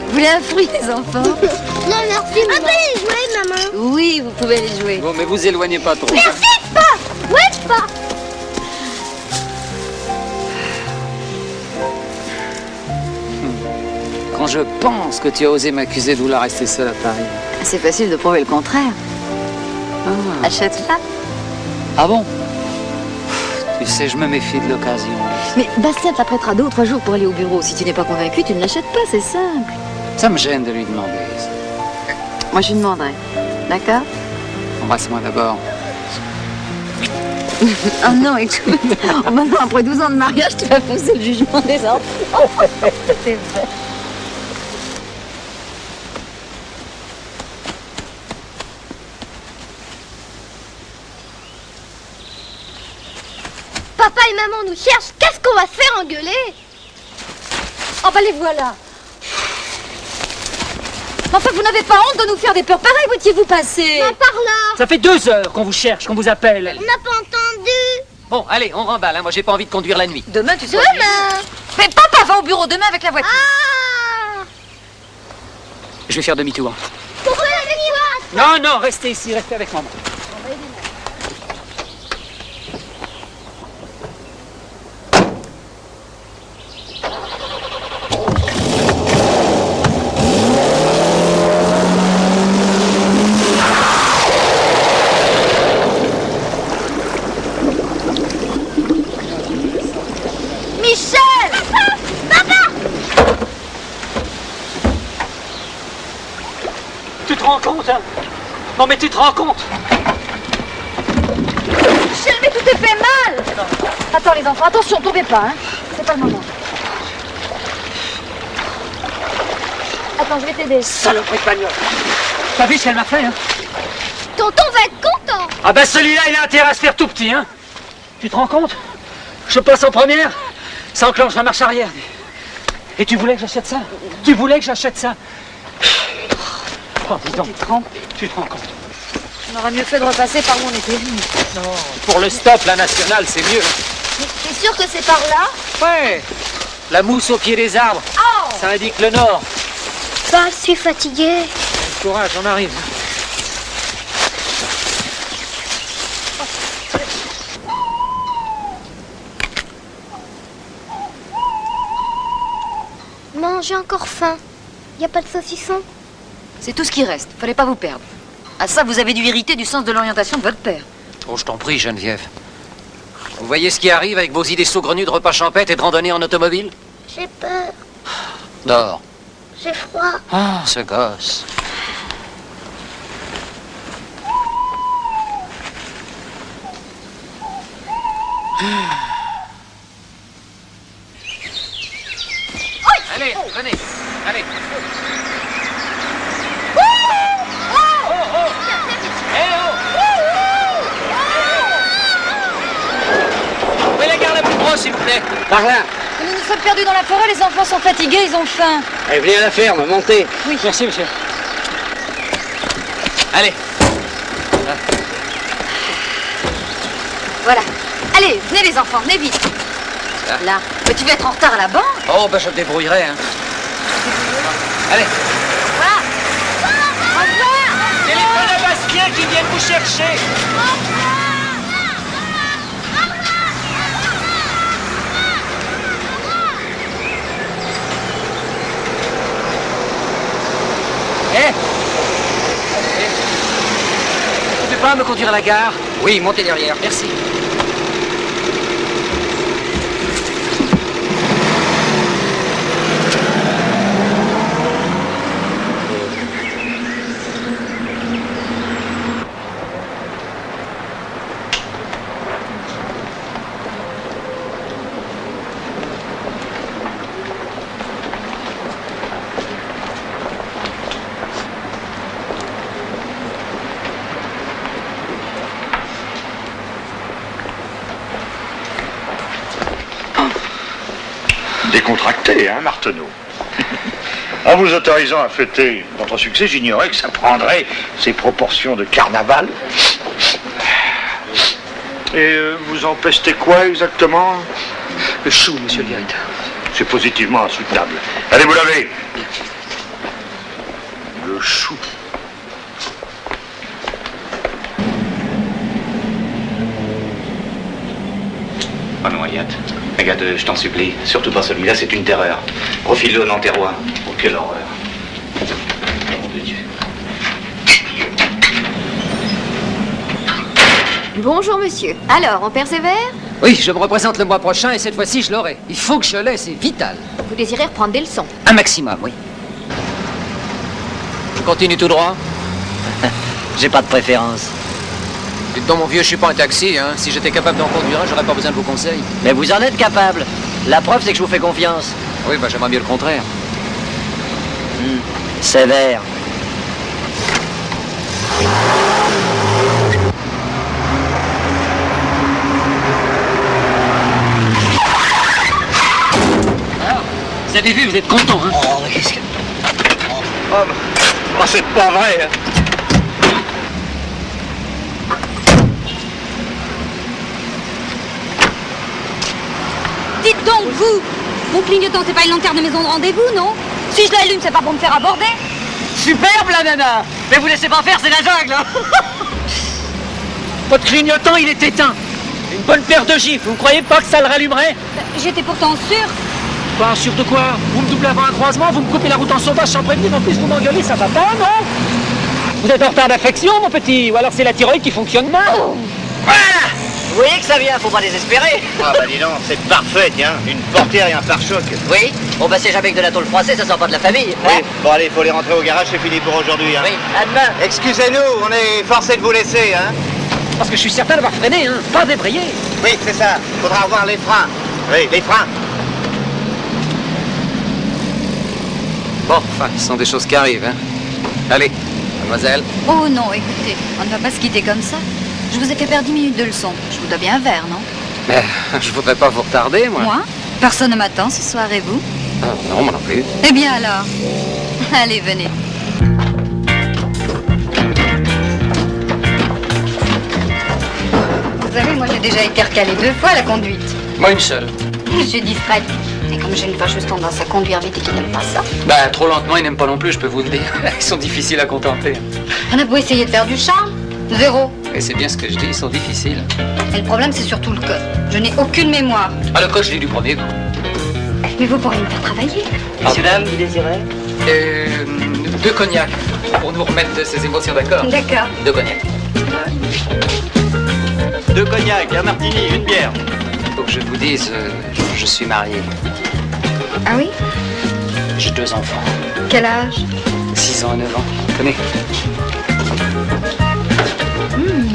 Vous voulez un fruit, les enfants? Non, merci, maman. On peut les jouer, maman. Oui, vous pouvez les jouer. Bon, mais vous éloignez pas trop. Merci, pas. Ouais, pas. Quand je pense que tu as osé m'accuser de vouloir rester seul à Paris. C'est facile de prouver le contraire. Achète-la. Ah bon? Tu sais, je me méfie de l'occasion. Mais Bastien te la prêtera 2 ou 3 jours pour aller au bureau. Si tu n'es pas convaincu, tu ne l'achètes pas, c'est simple. Ça me gêne de lui demander. Moi, je lui demanderai. D'accord? Embrasse-moi d'abord. Ah non, écoute. Oh, maintenant, après 12 ans de mariage, tu vas pousser le jugement des enfants. C'est vrai. Papa et maman nous cherchent. Qu'est-ce qu'on va se faire engueuler? Oh bah les voilà. Enfin, vous n'avez pas honte de nous faire des peurs pareilles, où étiez-vous passé? Par là. Ça fait 2 heures qu'on vous cherche, qu'on vous appelle. On n'a pas entendu. Bon, allez, on remballe. Hein. Moi, j'ai pas envie de conduire la nuit. Demain, tu seras... Demain. Mais papa va au bureau demain avec la voiture. Ah. Je vais faire demi-tour. Pourquoi la Non, non, restez ici, restez avec maman. Michel. Papa. Tu te rends compte, hein? Non, mais tu te rends compte? Michel, mais tout est fait mal. Attends, les enfants, attention, tombez pas, hein. C'est pas le moment. Attends, je vais t'aider. Saloperie de bagnole. T'as vu ce qu'elle m'a fait, hein? Tonton va être content. Ah ben celui-là, il a intérêt à se faire tout petit, hein? Tu te rends compte? Je passe en première, ça enclenche la marche arrière. Et tu voulais que j'achète ça? Tu voulais que j'achète ça? Oh, dis donc. Tu te rends compte? On aurait mieux fait de repasser par où on était venu. Non. Pour le stop, la nationale, c'est mieux. T'es sûr que c'est par là? Ouais. La mousse au pied des arbres. Oh. Ça indique le nord. Bah, je suis fatiguée. Courage, on arrive. Non, j'ai encore faim. Y a pas de saucisson? C'est tout ce qui reste. Fallait pas vous perdre. À ça, vous avez dû hériter du sens de l'orientation de votre père. Oh, je t'en prie, Geneviève. Vous voyez ce qui arrive avec vos idées saugrenues de repas champêtres et de randonnée en automobile? J'ai peur. Dors. J'ai froid. Ah, ce gosse. Allez, venez. Allez. Où est la gare la plus proche, s'il vous plaît? Par là. Nous nous sommes perdus dans la forêt, les enfants sont fatigués, ils ont faim. Allez, venez à la ferme, montez. Oui. Merci, monsieur. Allez. Voilà. Allez, venez les enfants, venez vite. Là. Mais tu vas être en retard à la banque. Oh, ben je me débrouillerai, hein. Allez. qu'ils viennent vous chercher. Vous pouvez pas me conduire à la gare? Oui, montez derrière. Merci. Décontracté, hein, Marteneau? En vous autorisant à fêter votre succès, j'ignorais que ça prendrait ces proportions de carnaval. Et vous en pestez quoi exactement? Le chou, monsieur le directeur. C'est positivement insoutenable. Allez vous laver. Le chou. Oh non, Hayat. Regarde, je t'en supplie. Surtout pas celui-là, c'est une terreur. Profile-le dans terroir. Oh, quelle horreur. Nom de Dieu. Bonjour, monsieur. Alors, on persévère? Oui, je me représente le mois prochain et cette fois-ci, je l'aurai. Il faut que je l'ai, c'est vital. Vous désirez reprendre des leçons? Un maximum, oui. Je continue tout droit. J'ai pas de préférence. Dites donc, mon vieux, je suis pas un taxi, hein. Si j'étais capable d'en conduire un, j'aurais pas besoin de vos conseils. Mais vous en êtes capable. La preuve, c'est que je vous fais confiance. Oui, bah j'aimerais mieux le contraire. Sévère. Alors, vous avez vu, vous êtes content, hein? Oh, mais qu'est-ce que... Oh, c'est pas vrai, hein. Dites donc, vous! Mon clignotant, c'est pas une lanterne de maison de rendez-vous, non? Si je l'allume, c'est pas pour me faire aborder? Superbe, la nana. Mais vous laissez pas faire, c'est la jungle, hein. Votre clignotant, il est éteint. Une bonne paire de gifles, vous croyez pas que ça le rallumerait? J'étais pourtant sûre. Quoi, sûr de quoi? Vous me doublez avant un croisement, vous me coupez la route en sauvage sans prévenir, en plus vous m'engueulez, ça va pas, non? Vous êtes en retard d'affection, mon petit, ou alors c'est la thyroïde qui fonctionne mal. Voilà. Vous voyez que ça vient, faut pas désespérer. Ah bah dis donc, c'est parfait, tiens. Une portière et un pare-choc. Oui. Bon bah c'est jamais que de la tôle froissée, ça sort pas de la famille. Oui. Bon allez, il faut les rentrer au garage, c'est fini pour aujourd'hui. Hein. Oui, à demain. Excusez-nous, on est forcé de vous laisser, hein. Parce que je suis certain d'avoir freiné, hein, pas débrayé. Oui, c'est ça. Faudra avoir les freins. Oui, les freins. Bon, enfin, ce sont des choses qui arrivent, hein. Allez, mademoiselle. Oh non, écoutez, on ne va pas se quitter comme ça. Je vous ai fait perdre 10 minutes de leçon. Je vous dois bien un verre, non? Mais je voudrais pas vous retarder, moi. Moi? Personne ne m'attend ce soir, et vous? Non, moi non plus. Eh bien alors, allez, venez. Vous savez, moi j'ai déjà été recalée 2 fois à la conduite. Moi, une seule. Je suis distraite. Et comme j'ai une fâcheuse tendance à conduire vite et qu'ils n'aiment pas ça, Bah, trop lentement, ils n'aiment pas non plus, je peux vous le dire. Ils sont difficiles à contenter. on a beau essayer de faire du charme, 0. Et c'est bien ce que je dis, ils sont difficiles. Et le problème, c'est surtout le code. Je n'ai aucune mémoire. Ah, le code, je l'ai du premier coup. Mais vous pourriez me faire travailler. Messieurs, dames, vous désirez? 2 cognacs, pour nous remettre de ces émotions, d'accord? D'accord. 2 cognacs. 2 cognacs, un martini, une bière. Faut que je vous dise, je suis marié. Ah oui? J'ai 2 enfants. Quel âge? 6 ans et 9 ans. Tenez.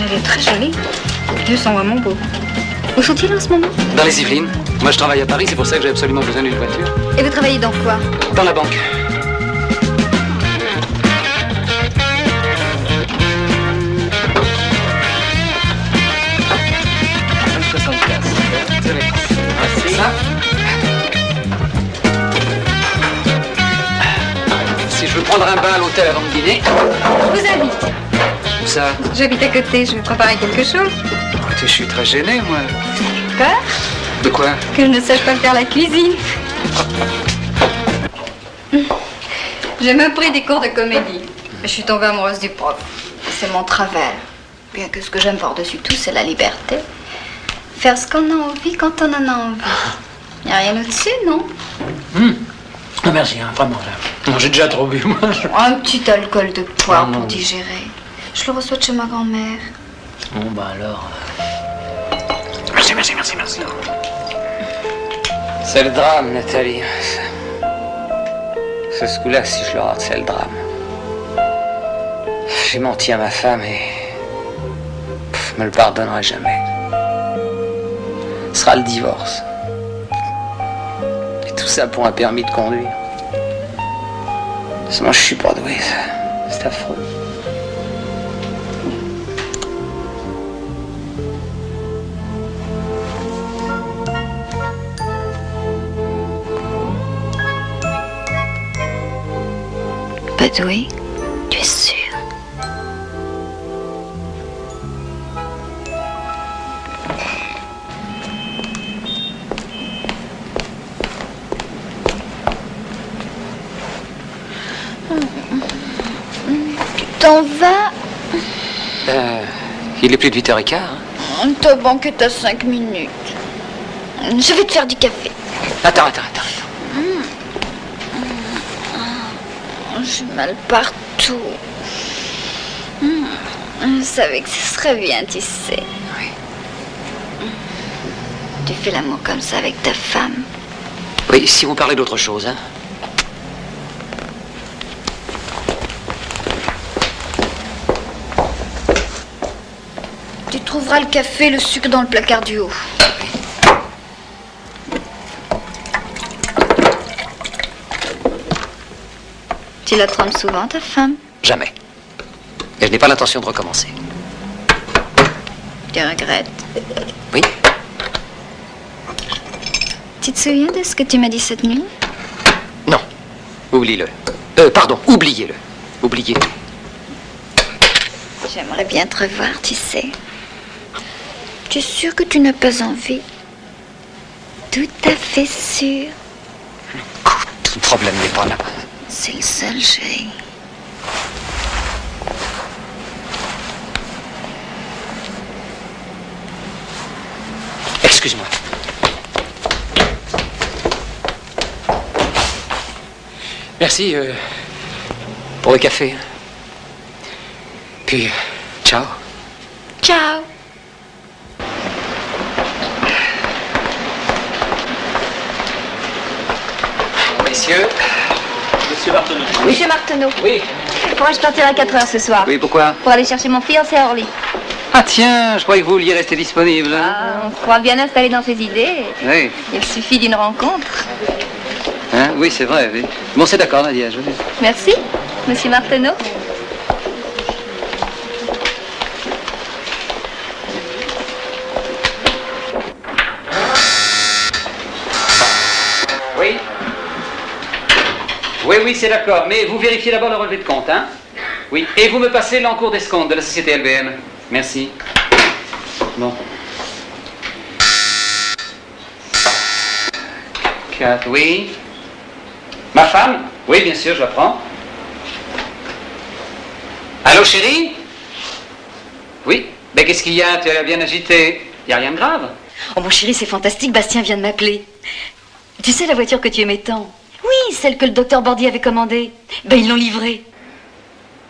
Elle est très jolie. Ils sont vraiment beaux. Où sont-ils en ce moment? Dans les Yvelines. Moi, je travaille à Paris, c'est pour ça que j'ai absolument besoin d'une voiture. Et vous travaillez dans quoi? Dans la banque. Ça. Si je veux prendre un bain à l'hôtel avant de dîner. Je vous invite. Où ça? J'habite à côté, je vais préparer quelque chose. Écoutez, je suis très gêné, moi. Peur De quoi? que je ne sache pas faire la cuisine. J'ai même pris des cours de comédie. Je suis tombée amoureuse du prof. c'est mon travers. Bien que ce que j'aime par-dessus tout, c'est la liberté. Faire ce qu'on a envie quand on en a envie. Y a rien au-dessus, non? Non, merci, hein, vraiment, là. Non, j'ai déjà trop bu, moi. Un petit alcool de poire Non, pour digérer. Je le reçois de chez ma grand-mère. Bon, bah alors... Merci. C'est le drame, Nathalie. Ce coup-là, si je le rate, c'est le drame. J'ai menti à ma femme et... me le pardonnera jamais. Ce sera le divorce. Et tout ça pour un permis de conduire. Seulement, je suis pas doué, ça. C'est affreux. Pas doué? Tu es sûr? Tu t'en vas? Il est plus de 8h15. Hein. T'as banqué t'as 5 minutes. Je vais te faire du café. Attends. J'ai mal partout. Je savais que ce serait bien, tu sais. Oui. Tu fais l'amour comme ça avec ta femme. Oui, si vous parlez d'autre chose, hein. Tu trouveras le café, le sucre dans le placard du haut. Tu la trompes souvent, ta femme? Jamais. Et je n'ai pas l'intention de recommencer. Tu regrettes? Oui. Tu te souviens de ce que tu m'as dit cette nuit? Non. Oublie-le. Pardon, oubliez-le. Oubliez tout. J'aimerais bien te revoir, tu sais. Tu es sûr que tu n'as pas envie? Tout à fait sûr. Le problème n'est pas là. C'est le seul, chérie. Excuse-moi. Merci pour le café. Puis, ciao. Ciao. Messieurs. Monsieur Marteneau. Monsieur Marteneau. Oui. Pourrais-je partir à 4h ce soir? Oui, pourquoi? Pour aller chercher mon fiancé à Orly. Ah tiens, je croyais que vous vouliez rester disponible. On se croit bien installé dans ses idées. Oui. Il suffit d'une rencontre. Hein? Oui, c'est vrai, oui. Bon, c'est d'accord, Nadia. Merci, Monsieur Marteneau. Oui. Oui, c'est d'accord. Mais vous vérifiez d'abord le relevé de compte, hein? Oui. Et vous me passez l'encours d'escompte de la société LBM. Merci. Bon. 4, oui. Ma femme? Oui, bien sûr, je la prends. Allô, chérie? Oui. Ben, qu'est-ce qu'il y a? Tu as l'air bien agité. Il n'y a rien de grave? Oh, mon chéri, c'est fantastique. Bastien vient de m'appeler. Tu sais, la voiture que tu aimais tant? Oui, celle que le docteur Bordy avait commandée. Ben, ils l'ont livrée.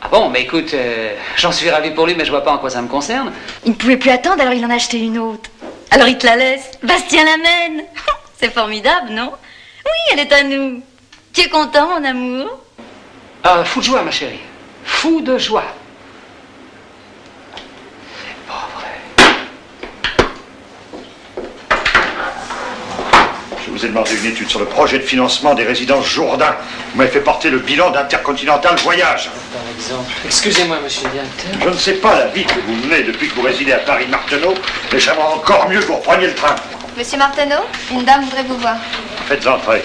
Ah bon, mais écoute, j'en suis ravi pour lui, mais je vois pas en quoi ça me concerne. Il ne pouvait plus attendre, alors il en a acheté une autre. Alors il te la laisse. Bastien l'amène. C'est formidable, non? Oui, elle est à nous. Tu es content, mon amour? Fou de joie, ma chérie. Fou de joie. Je vous ai demandé une étude sur le projet de financement des résidences Jourdain. Vous m'avez fait porter le bilan d'Intercontinental Voyage. Par exemple. Excusez-moi, monsieur le directeur. Je ne sais pas la vie que vous menez depuis que vous résidez à Paris-Marteneau, mais j'aimerais encore mieux que vous repreniez le train. Monsieur Marteneau, une dame voudrait vous voir. Faites entrer.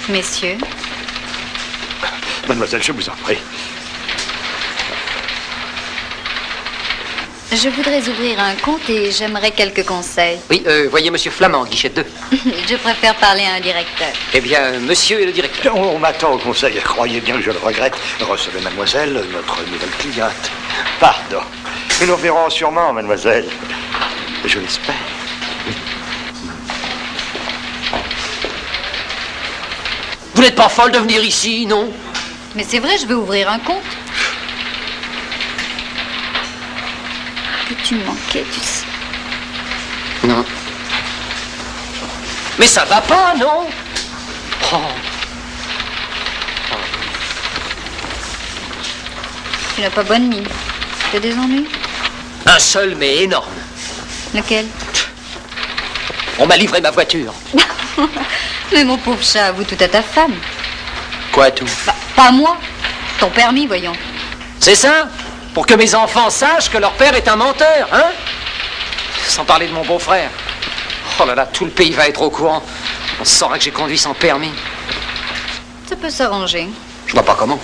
Messieurs. Mademoiselle, je vous en prie. Je voudrais ouvrir un compte et j'aimerais quelques conseils. Oui, voyez Monsieur Flamand, guichet 2. Je préfère parler à un directeur. Eh bien, monsieur est le directeur. On m'attend au conseil, croyez bien que je le regrette. Recevez mademoiselle, notre nouvelle cliente. Pardon. Nous nous reverrons sûrement, mademoiselle. Je l'espère. Vous n'êtes pas folle de venir ici, non? Mais c'est vrai, je veux ouvrir un compte. Que tu me manquais, tu sais. Non. Mais ça va pas, non? Oh. Tu n'as pas bonne mine. Tu as des ennuis? Un seul, mais énorme. Lequel? On m'a livré ma voiture. Mais mon pauvre chat, avoue tout à ta femme. Quoi, tout? Bah, pas moi. Ton permis, voyons. C'est ça? Pour que mes enfants sachent que leur père est un menteur, hein? Sans parler de mon beau-frère. Oh là là, tout le pays va être au courant. On saura que j'ai conduit sans permis. Ça peut s'arranger. Je vois pas comment.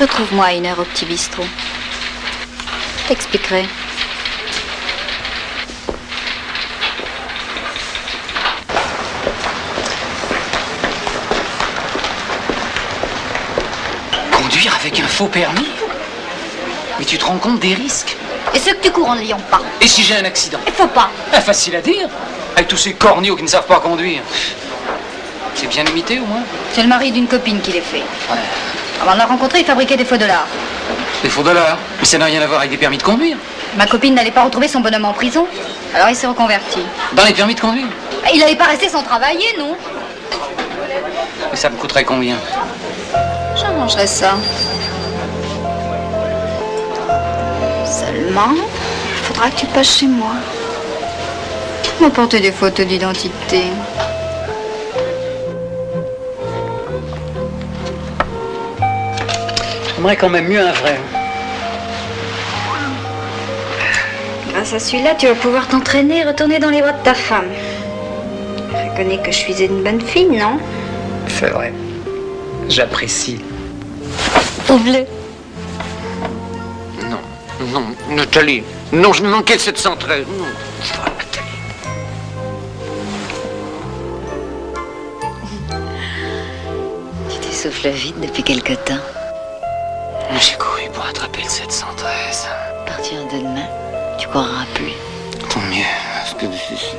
Retrouve-moi à 1h au petit bistrot. Je t'expliquerai. Conduire avec un faux permis? Mais tu te rends compte des risques? Et ceux que tu cours en ne liant pas. Et si j'ai un accident? Il faut pas. Facile à dire. Avec tous ces corneaux qui ne savent pas conduire. C'est bien limité au moins? C'est le mari d'une copine qui les fait. Avant de la rencontrer, il fabriquait des faux dollars. Des faux dollars? Mais ça n'a rien à voir avec des permis de conduire. Ma copine n'allait pas retrouver son bonhomme en prison. Alors il s'est reconverti. Dans les permis de conduire? Il n'allait pas rester sans travailler, non? Mais ça me coûterait combien? J'arrangerai ça. Seulement, il faudra que tu passes chez moi. M'apporter des photos d'identité. J'aimerais quand même mieux un vrai. Grâce à celui-là, tu vas pouvoir t'entraîner et retourner dans les bras de ta femme. Reconnais que je suis une bonne fille, non? C'est vrai. J'apprécie. Ouvre-le. Non, non, Nathalie. Non, je me manquais de 713. Non. Tu t'essouffles vite depuis quelque temps. J'ai couru pour attraper le 713. À partir de demain, tu courras plus. Tant mieux, parce que ceci.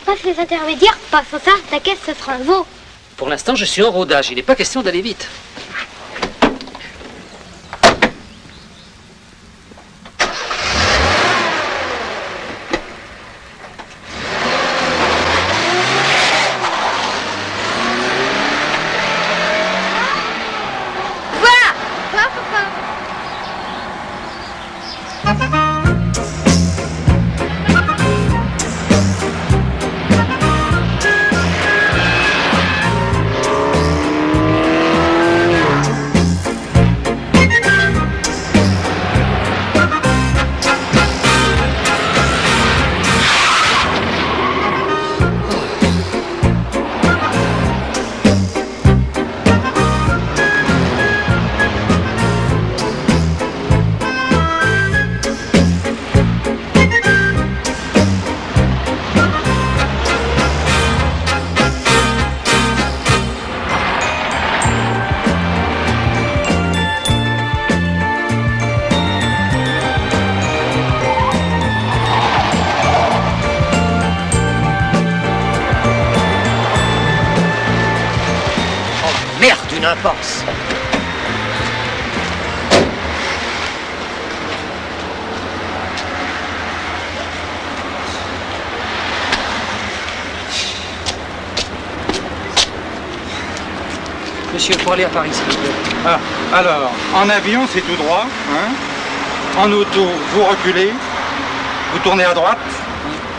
Passe les intermédiaires, passe ça, ta caisse, ce sera un veau. Pour l'instant, je suis en rodage. Il n'est pas question d'aller vite. Pense. Monsieur, pour aller à Paris, s'il vous plaît. Ah, alors, en avion, c'est tout droit. Hein. En auto, vous reculez, vous tournez à droite,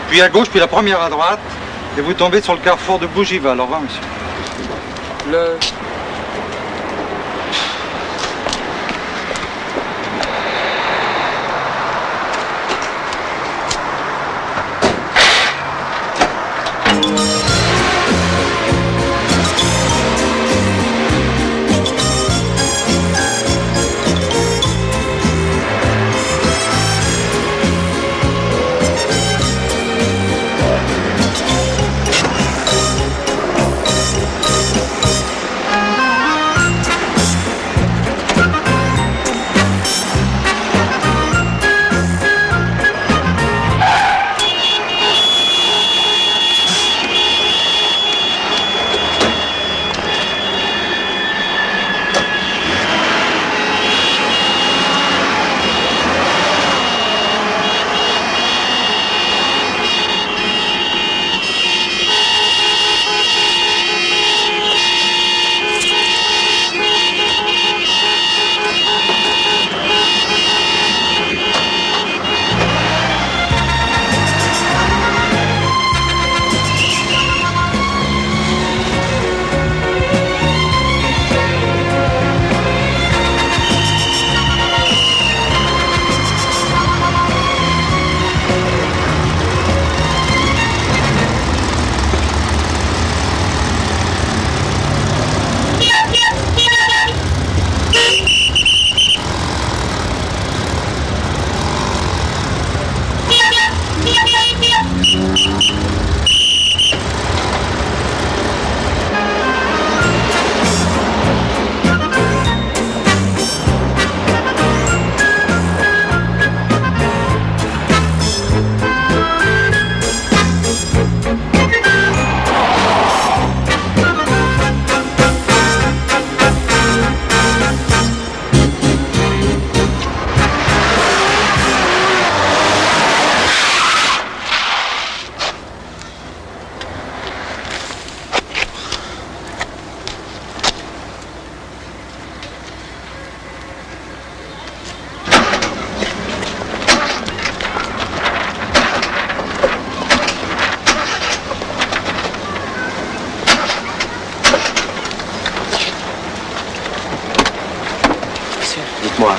puis à gauche, puis la première à droite, et vous tombez sur le carrefour de Bougival. Au revoir, monsieur. Le... Moi,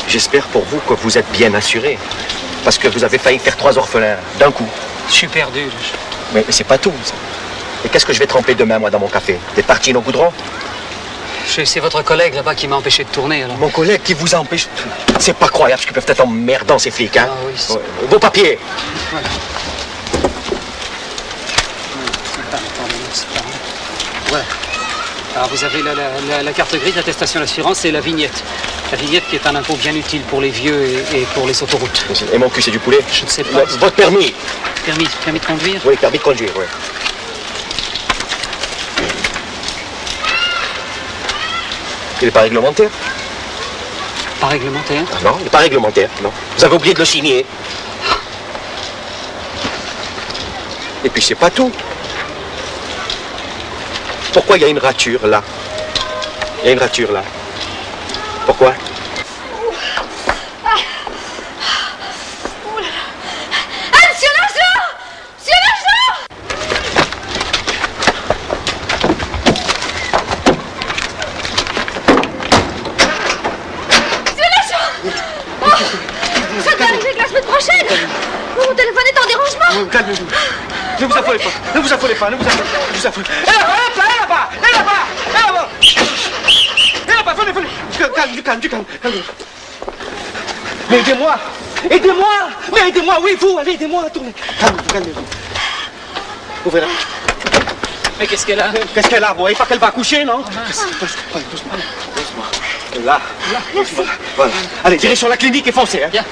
j'espère pour vous que vous êtes bien assuré. Parce que vous avez failli faire 3 orphelins d'un coup. Je suis perdu. Mais c'est pas tout. Ça. Et qu'est-ce que je vais tremper demain, moi, dans mon café? Des tartines au goudron? C'est votre collègue là-bas qui m'a empêché de tourner, alors. Mon collègue qui vous empêche? C'est pas croyable, parce qu'ils peuvent être emmerdants, ces flics, hein? Ah oui, vos papiers. Voilà. Voilà. Alors vous avez la carte grise, l'attestation d'assurance et la vignette. La vignette qui est un impôt bien utile pour les vieux et pour les autoroutes. Et mon cul, c'est du poulet? Je ne sais pas. Votre permis? Permis de conduire? Oui, permis de conduire, oui. Il n'est pas réglementaire? Pas réglementaire? Ah non, il n'est pas réglementaire, non. Vous avez oublié de le signer. Et puis c'est pas tout. Pourquoi il y a une rature là? Il y a une rature là. Pourquoi? Monsieur l'agent! Monsieur l'agent! Monsieur l'agent! Oh, ça doit arriver que la semaine prochaine! Mon téléphone est en dérangement! Calmez-vous. Ne vous affolez pas. Ne vous affolez pas. Ne vous affolez pas. Ne vous affolez pas. Là-bas! Venez. Du calme. Mais aidez-moi! Mais aidez-moi, oui, vous, allez, aidez-moi, tournez. Calmez-vous. Ouvrez la. Mais qu'est-ce qu'elle a? Qu'est-ce qu'elle a? Vous voyez pas qu'elle va accoucher, non? Doucement. Là. Voilà. Allez, direction la clinique et foncez, hein. Bien.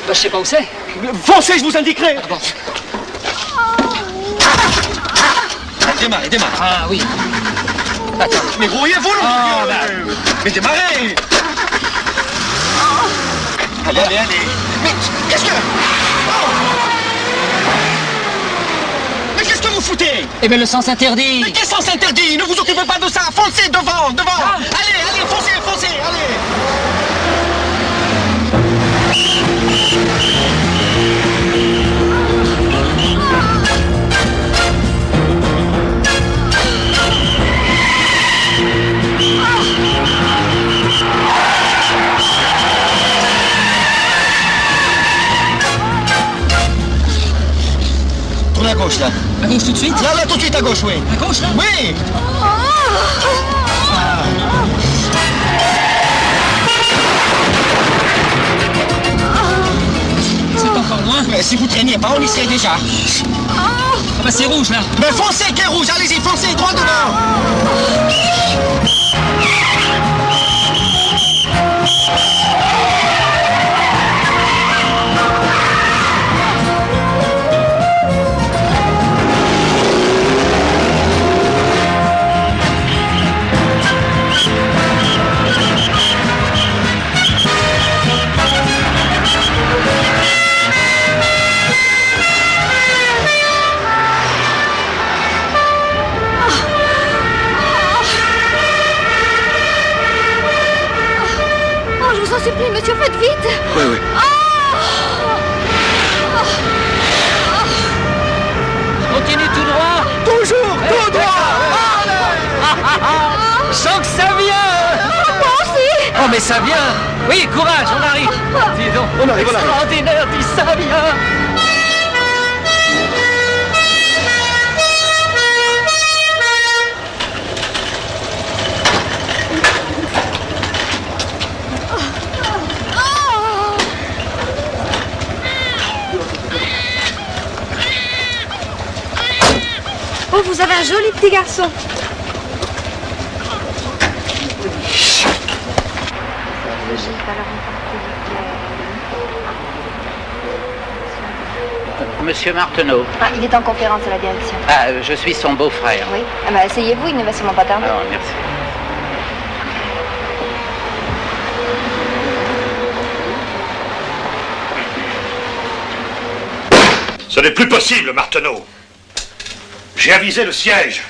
Je sais pas où c'est. Foncez, je vous indiquerai. Ah, bon. Démarrez. Ah oui. Attends. Mais grouillez-vous, mais démarrez. Allez. Mais qu'est-ce que... Mais qu'est-ce que vous foutez? Eh bien, le sens interdit. Mais quel sens interdit? Ne vous occupez pas de ça. Foncez devant. Ah. Allez, foncez, allez. Tournez à gauche, là. À gauche tout de suite? Là, tout de suite à gauche, oui. À gauche, là? Oui. C'est encore loin? Mais si vous traîniez pas, on y serait déjà. Ah bah c'est rouge, là. Mais foncez, qu'est rouge, allez-y, foncez, droit devant. Je vous en supplie, monsieur, faites vite! Oui. Continue tout droit! Toujours, tout droit! Je sens que ça vient! Moi aussi! Oh, mais ça vient! Oui, courage, on arrive! Dis donc, On arrive. Extraordinaire, dis ça vient! Oh, vous avez un joli petit garçon. Monsieur Marteneau. Ah, il est en conférence à la direction. Ah, je suis son beau-frère. Oui. Ah bah, asseyez-vous, il ne va sûrement pas tarder. Alors, merci. Ce n'est plus possible, Marteneau. J'ai avisé le siège.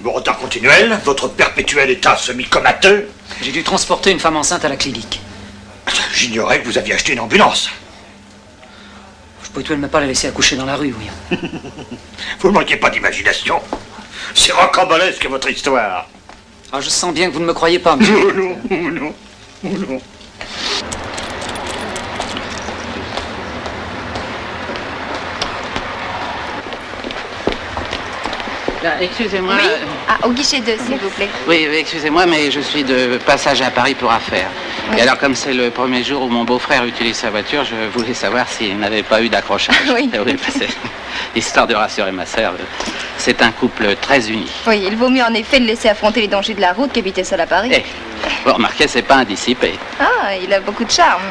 Vos retards continuels, votre perpétuel état semi-comateux. J'ai dû transporter une femme enceinte à la clinique. J'ignorais que vous aviez acheté une ambulance. Je pouvais tout de même pas la laisser accoucher dans la rue, oui. Vous ne manquez pas d'imagination. C'est rocambolesque, votre histoire. Ah, je sens bien que vous ne me croyez pas, monsieur. Non. Excusez-moi. Oui. Ah, au guichet 2, s'il vous plaît. Oui, excusez-moi, mais je suis de passage à Paris pour affaires. Oui. Et alors, comme c'est le premier jour où mon beau-frère utilise sa voiture, je voulais savoir s'il n'avait pas eu d'accrochage. Oui. Oui, c'est histoire de rassurer ma sœur. C'est un couple très uni. Oui, il vaut mieux en effet le laisser affronter les dangers de la route qu'habiter seul à Paris. Vous remarquez, c'est pas un dissipé. Ah, il a beaucoup de charme.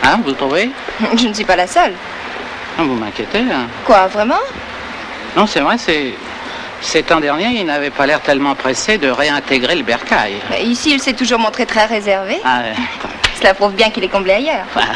Hein, vous trouvez? Je ne suis pas la seule. Ah, vous m'inquiétez, hein. Quoi, vraiment? Non, c'est vrai, Ces temps derniers, il n'avait pas l'air tellement pressé de réintégrer le bercail. Ici, il s'est toujours montré très réservé. Ah, ouais. Cela prouve bien qu'il est comblé ailleurs. Voilà.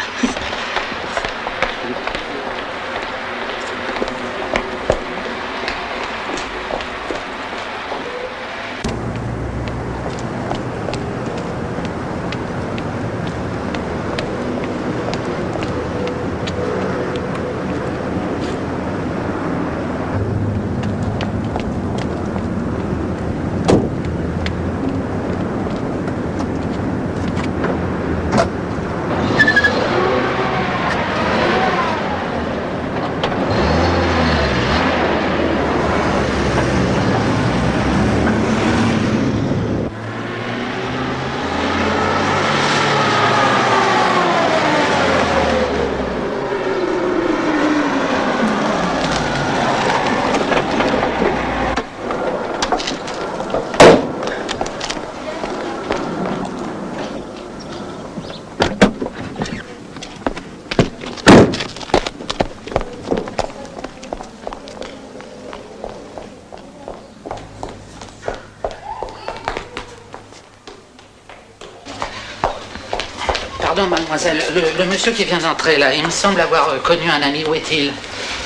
Pardon, mademoiselle, le monsieur qui vient d'entrer là, il me semble avoir connu un ami. Où est-il?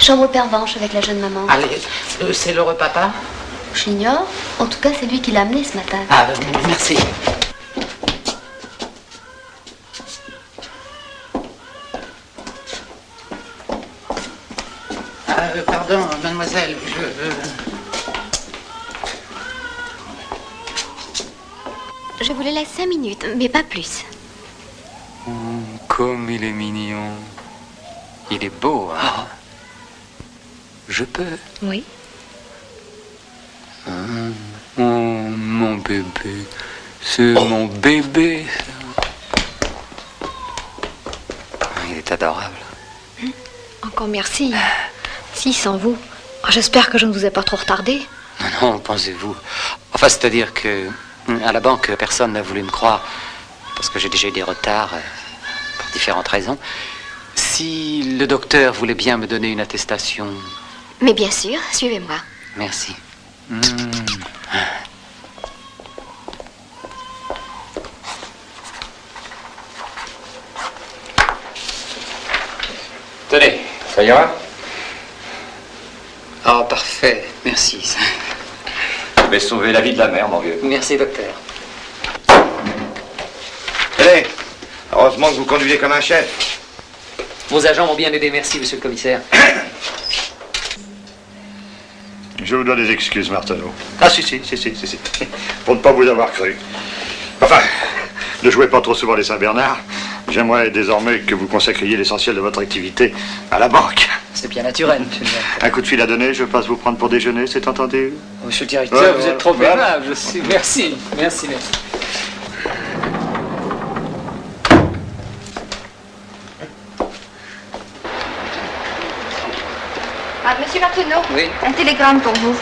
Chambre pervenche avec la jeune maman. Allez, c'est l'heureux papa? J'ignore. En tout cas, c'est lui qui l'a amené ce matin. Ah, merci. Pardon, mademoiselle, Je vous le laisse 5 minutes, mais pas plus. Comme il est mignon. Il est beau, hein? Je peux? Oui. Oh, mon bébé. C'est mon bébé. Il est adorable. Encore merci. Si, sans vous. J'espère que je ne vous ai pas trop retardé. Non, pensez-vous. Enfin, c'est-à-dire que à la banque, personne n'a voulu me croire. Parce que j'ai déjà eu des retards pour différentes raisons. Si le docteur voulait bien me donner une attestation... Mais bien sûr, suivez-moi. Merci. Tenez, ça ira? Oh, parfait, merci. Je vais sauver la vie de la mère, mon vieux. Merci, docteur. Allez, heureusement que vous conduisez comme un chef. Vos agents m'ont bien aidé, merci, monsieur le commissaire. Je vous dois des excuses, Martineau. Ah, si. Pour ne pas vous avoir cru. Enfin, ne jouez pas trop souvent les Saint-Bernard. J'aimerais désormais que vous consacriez l'essentiel de votre activité à la banque. C'est bien naturel, monsieur le directeur. Un coup de fil à donner, je passe vous prendre pour déjeuner, c'est entendu? Monsieur le directeur, vous êtes trop aimable. Merci. Ah, monsieur Martineau, oui. Un télégramme pour vous.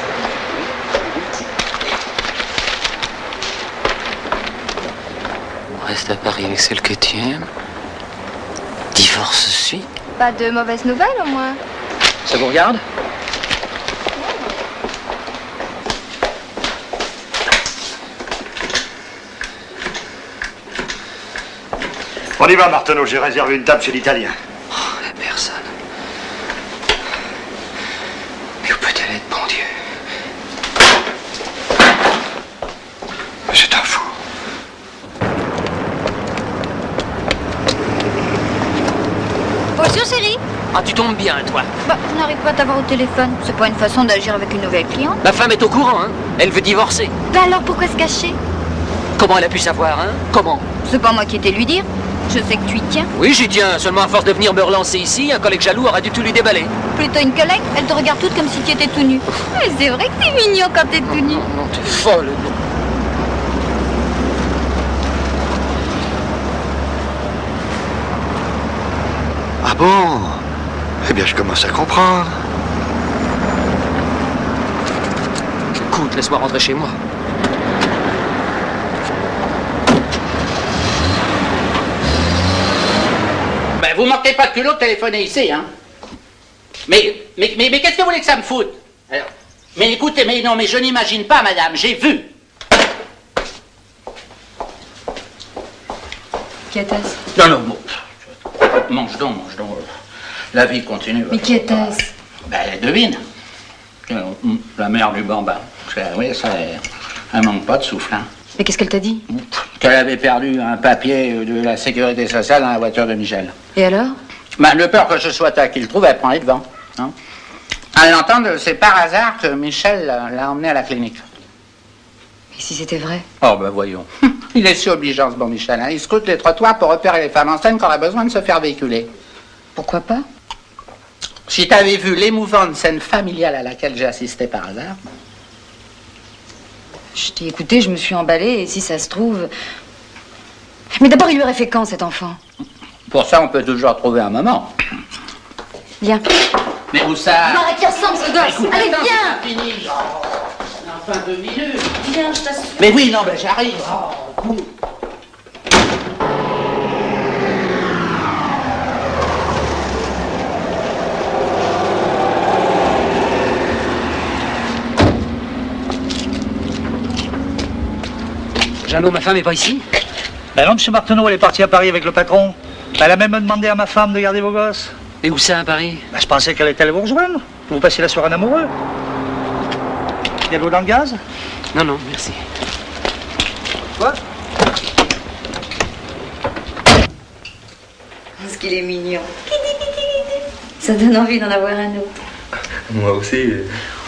On reste à Paris avec celle que tu aimes. Divorce suit. Pas de mauvaises nouvelles, au moins. Ça vous regarde? On y va, Martineau, j'ai réservé une table chez l'Italien. Oh, mais personne. Mais où peut-elle être, bon Dieu? C'est un fou. Bonjour, chérie. Ah, tu tombes bien, toi. Bah, je n'arrive pas à t'avoir au téléphone. C'est pas une façon d'agir avec une nouvelle cliente. Ma femme est au courant, hein. Elle veut divorcer. Bah alors pourquoi se cacher? Comment elle a pu savoir, hein? Comment? C'est pas moi qui ai été lui dire. Je sais que tu y tiens. Oui, j'y tiens. Seulement à force de venir me relancer ici, un collègue jaloux aurait dû tout lui déballer. Plutôt une collègue, elle te regarde toute comme si tu étais tout nu. Mais c'est vrai que t'es mignon quand t'es tout nu. Non, t'es folle. Ah bon? Eh bien, je commence à comprendre. Écoute, laisse-moi rentrer chez moi. Ben, vous manquez pas de culot de téléphoner ici, hein. Mais qu'est-ce que vous voulez que ça me foute? Alors, mais écoutez, mais non, mais je n'imagine pas, madame, j'ai vu. Qui était-ce? Non, non, bon. Mange donc. La vie continue. Mais qui était-ce? Ben, devine. La mère du bambin. Oui, ça, elle manque pas de souffle, hein. Mais qu'est-ce qu'elle t'a dit? Qu'elle avait perdu un papier de la sécurité sociale dans la voiture de Michel. Et alors? Ben, de peur que ce soit à qui le trouve, elle prend les devants. Hein. À l'entendre, c'est par hasard que Michel l'a emmené à la clinique. Et si c'était vrai? Oh, ben voyons. Il est si obligeant, ce bon Michel. Hein. Il scrute les trottoirs pour repérer les femmes enceintes qui auraient besoin de se faire véhiculer. Pourquoi pas? Si t'avais vu l'émouvante scène familiale à laquelle j'ai assisté par hasard... Je t'ai écouté, je me suis emballée, et si ça se trouve... Mais d'abord, il lui aurait fait quand, cet enfant? Pour ça, on peut toujours trouver un moment. Viens. Mais où ça? Non, à qui ressemble ce gosse? Écoute, Allez, non, viens! c'est fini. Enfin, 2 minutes. Viens, je t'assure. Mais oui, non, ben j'arrive. Oh. Jeannot, ma femme est pas ici? Ben non, M. Martineau, elle est partie à Paris avec le patron. Elle a même demandé à ma femme de garder vos gosses. Et où ça, à Paris? Ben, je pensais qu'elle était allée vous rejoindre. Vous passez la soirée en amoureux. Il y a de l'eau dans le gaz? Non, non, merci. Quoi? Parce qu'il est mignon. Ça donne envie d'en avoir un autre. Moi aussi.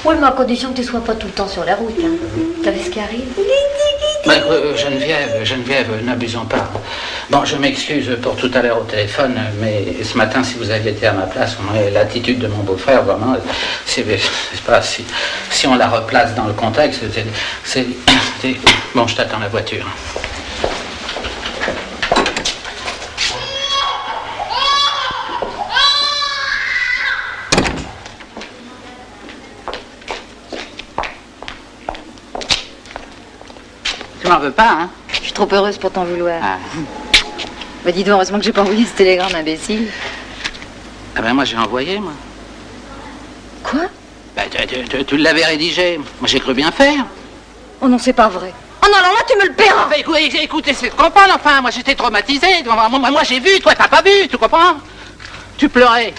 Oui, mais à condition que tu sois pas tout le temps sur la route. Hein. T'as vu ce qui arrive? Ben, Geneviève, n'abusons pas. Bon, je m'excuse pour tout à l'heure au téléphone, mais ce matin, si vous aviez été à ma place, on aurait l'attitude de mon beau-frère, vraiment, c'est pas si on la replace dans le contexte, c'est... Bon, je t'attends la voiture. Tu m'en veux pas, hein? Je suis trop heureuse pour t'en vouloir. Ah. Bah dis donc, heureusement que j'ai pas envoyé ce télégramme, imbécile. Ah ben moi j'ai envoyé, moi. Quoi? Ben, tu l'avais rédigé. Moi j'ai cru bien faire. Oh non, c'est pas vrai. Oh non, alors là, tu me le paieras. Ben, écoute, essaie de comprendre, enfin, moi j'étais traumatisé. Moi j'ai vu, toi t'as pas vu, tu comprends? Tu pleurais.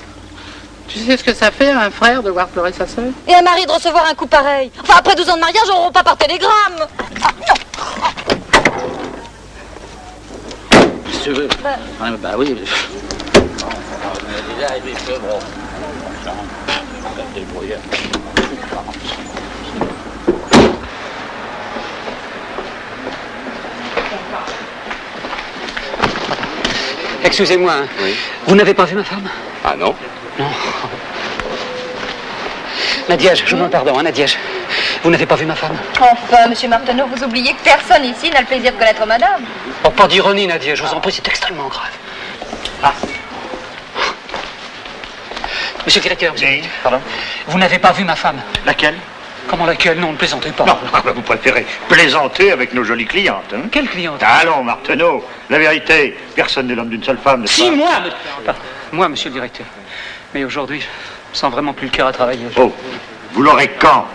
Tu sais ce que ça fait à un frère de voir pleurer sa sœur? Et un mari de recevoir un coup pareil. Enfin, après 12 ans de mariage, on rompt pas par télégramme. Ah, non. Si tu veux. Bah oui. Excusez-moi, hein. Oui. Vous n'avez pas vu ma femme? Ah non? Non. Nadiège, je vous demande pardon, hein, Nadiège. Vous n'avez pas vu ma femme? Enfin, monsieur Martineau, vous oubliez que personne ici n'a le plaisir de connaître madame. Oh, pas d'ironie, Nadiège, je vous en prie, c'est extrêmement grave. Ah. Monsieur le directeur, monsieur. Oui, pardon? Vous n'avez pas vu ma femme? Laquelle? Comment laquelle? Non, ne plaisantez pas. Non, vous préférez plaisanter avec nos jolies clientes, hein? Quelle cliente? Allons, Martineau, la vérité, personne n'est l'homme d'une seule femme, n'est-ce pas? Si, moi! Moi, monsieur le directeur. Mais aujourd'hui, je sens vraiment plus le cœur à travailler. Oh, vous l'aurez quand?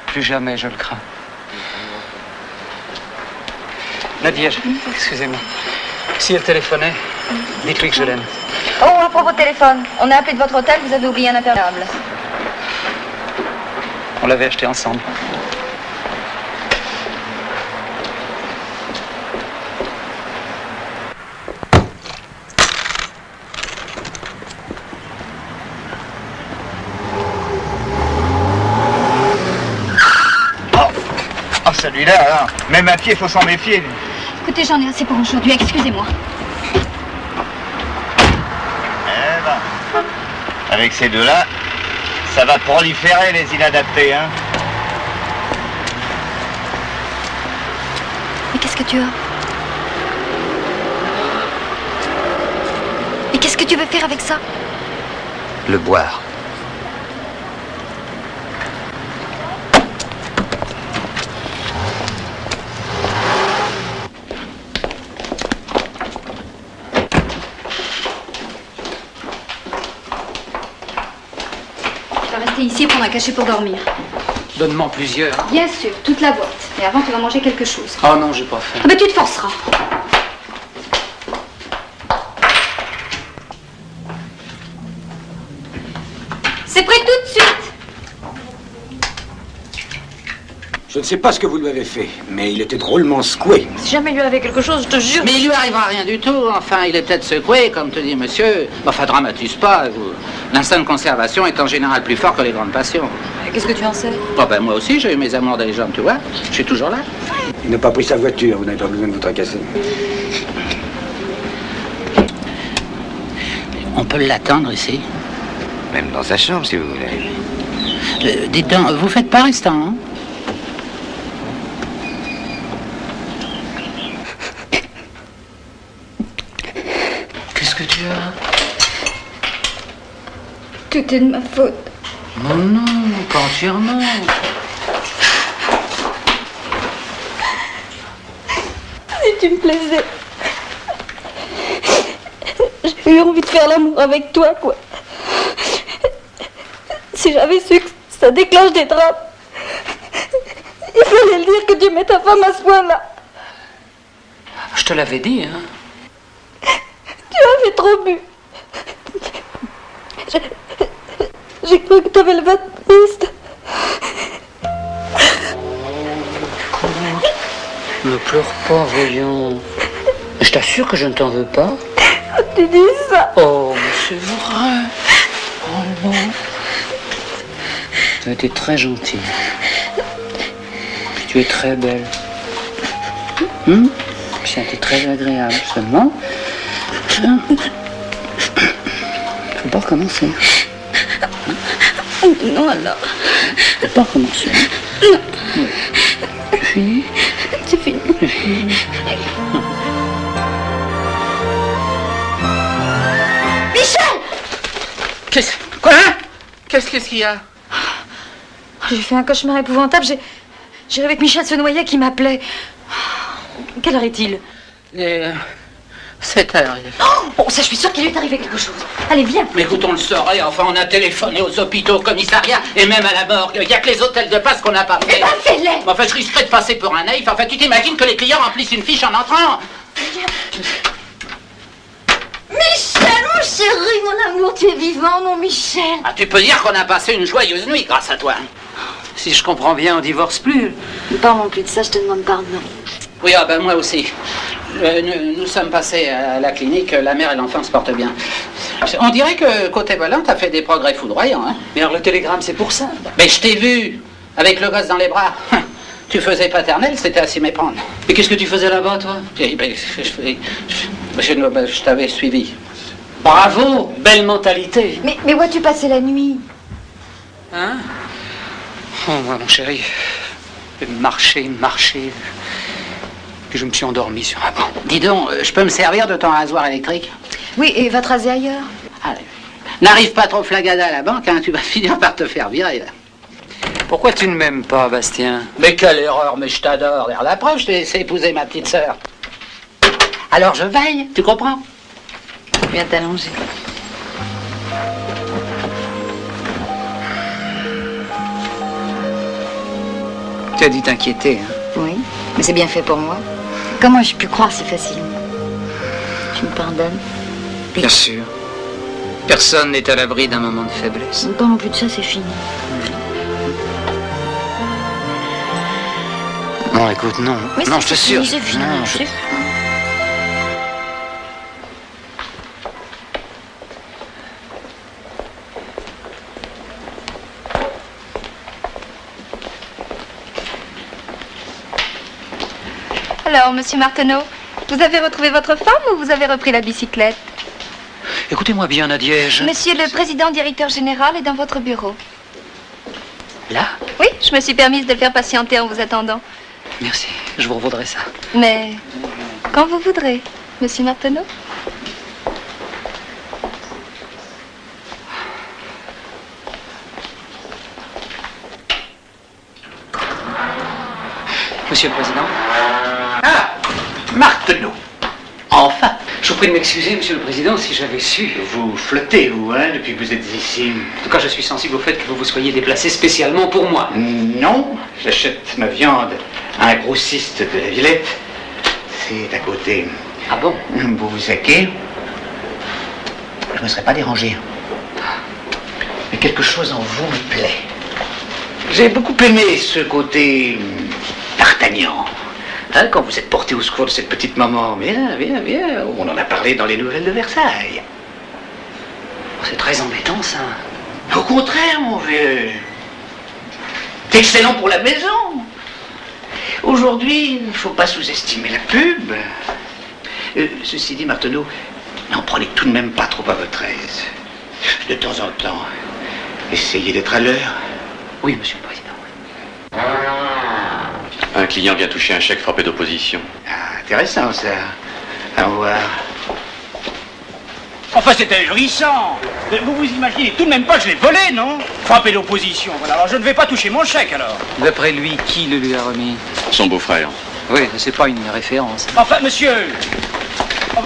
Plus jamais, je le crains. Nadiège, excusez-moi. Si elle téléphonait, dites-lui que je l'aime. Oh, à propos de téléphone, on a appelé de votre hôtel, vous avez oublié un imperméable. On l'avait acheté ensemble. celui-là, hein. Même à pied, faut s'en méfier. Écoutez, j'en ai assez pour aujourd'hui, excusez-moi. Eh ben, avec ces deux-là, ça va proliférer les inadaptés, hein. Mais qu'est-ce que tu as? Et qu'est-ce que tu veux faire avec ça? Le boire. Tu vas rester ici et prendre un cachet pour dormir. Donne-moi plusieurs. Bien sûr, toute la boîte. Mais avant, tu vas manger quelque chose. Oh non, j'ai pas faim. Ah ben, tu te forceras. C'est prêt tout de suite. Je ne sais pas ce que vous lui avez fait, mais il était drôlement secoué. Si jamais il lui avait quelque chose, je te jure. Mais il lui arrivera rien du tout. Enfin, il est peut-être secoué, comme te dit monsieur. Enfin, dramatise pas. L'instinct de conservation est en général plus fort que les grandes passions. Qu'est-ce que tu en sais? Oh ben moi aussi, j'ai eu mes amours dans les jambes, tu vois. Je suis toujours là. Il n'a pas pris sa voiture, vous n'avez pas besoin de vous tracasser. On peut l'attendre ici. Même dans sa chambre, si vous voulez. Dites donc, vous faites pas restant, hein? Qu'est-ce que tu as? Tout est de ma faute. Non, non, pas entièrement. Si tu me plaisais. J'ai eu envie de faire l'amour avec toi, quoi. Si j'avais su que ça déclenche des drames, il fallait le dire que tu mets ta femme à ce point-là. Je te l'avais dit, hein. Tu avais trop bu. J'ai cru que t'avais le Baptiste. Ne pleure pas, voyons. Je t'assure que je ne t'en veux pas. Tu dis ça. Oh, mais c'est vrai. Oh non. Tu as été très gentille. Puis tu es très belle. Puis ça a été très agréable. Seulement, faut pas recommencer. Non, alors. Faut pas recommencer. Non. Oui. C'est fini. C'est fini. C'est fini. Michel! Quoi? Qu'est-ce qu'il y a? J'ai fait un cauchemar épouvantable. J'ai rêvé que Michel se noyait qui m'appelait. Quelle heure est-il? 7 heures. Bon, ça, je suis sûre qu'il lui est arrivé quelque chose. Allez, viens. Mais écoute, on le saurait. Enfin, on a téléphoné aux hôpitaux, au commissariat et même à la morgue. Il n'y a que les hôtels de passe qu'on n'a pas fait. Eh ben, fais-les. Enfin, je risquerais de passer pour un naïf. Enfin, tu t'imagines que les clients remplissent une fiche en entrant? Michel, mon chéri, mon amour, tu es vivant, mon Michel. Ah, tu peux dire qu'on a passé une joyeuse nuit grâce à toi. Si je comprends bien, on divorce plus. Ne parlons plus de ça, je te demande pardon. Oui, ah ben moi aussi. Nous sommes passés à la clinique, la mère et l'enfant se portent bien. On dirait que côté volant, t'as fait des progrès foudroyants, hein. Mais alors le télégramme, c'est pour ça. Mais je t'ai vu, avec le gosse dans les bras. Tu faisais paternelle, c'était à s'y méprendre. Et qu'est-ce que tu faisais là-bas, toi? Je t'avais suivi. Bravo, belle mentalité. Mais où as-tu passé la nuit? Hein? Oh, moi, mon chéri, marcher. Puis je me suis endormi sur un banc. Dis donc, je peux me servir de ton rasoir électrique? Oui, et va te raser ailleurs. Allez. N'arrive pas trop flagada à la banque, hein, tu vas finir par te faire virer, là. Pourquoi tu ne m'aimes pas, Bastien? Mais quelle erreur, mais je t'adore. Regarde, la preuve, je t'ai laissé épouser ma petite sœur. Alors je veille, tu comprends? Viens t'allonger. Tu as dû t'inquiéter, hein? Oui, mais c'est bien fait pour moi. Comment j'ai pu croire si facilement? Tu me pardonnes? Bien sûr. Personne n'est à l'abri d'un moment de faiblesse. Ne parlons plus de ça, c'est fini. Non, écoute, non. Mais non, je te fini, sûr. c'est fini, Non, c'est fini. Alors, monsieur Marteneau, vous avez retrouvé votre femme ou vous avez repris la bicyclette? Écoutez-moi bien, Nadiège. Monsieur le président directeur général est dans votre bureau. Là? Oui, je me suis permise de le faire patienter en vous attendant. Merci, je vous revaudrai ça. Mais quand vous voudrez, monsieur Marteneau. Monsieur le Président. Ah, Marteneau. Enfin. Je vous prie de m'excuser, Monsieur le Président, si j'avais su. Vous flottez, vous, hein, depuis que vous êtes ici. En tout cas, je suis sensible au fait que vous vous soyez déplacé spécialement pour moi. Non, j'achète ma viande à un grossiste de la Villette. C'est à côté. Ah bon? Beauvaisac. Je ne me serais pas dérangé. Mais quelque chose en vous me plaît. J'ai beaucoup aimé ce côté d'Artagnan. Hein, quand vous êtes porté au secours de cette petite maman. Viens. On en a parlé dans les nouvelles de Versailles. C'est très embêtant, ça. Au contraire, mon vieux. C'est excellent pour la maison. Aujourd'hui, il ne faut pas sous-estimer la pub. Ceci dit, Marteneau, n'en prenez tout de même pas trop à votre aise. De temps en temps, essayez d'être à l'heure. Oui, monsieur le Président. Un client vient toucher un chèque frappé d'opposition. Ah, intéressant, ça. À voir. Enfin, c'est ahurissant. Vous vous imaginez tout de même pas que je l'ai volé, non? Frappé d'opposition, voilà. Alors je ne vais pas toucher mon chèque, alors. D'après lui, qui le lui a remis? Son beau-frère. Oui, c'est pas une référence. Enfin, monsieur.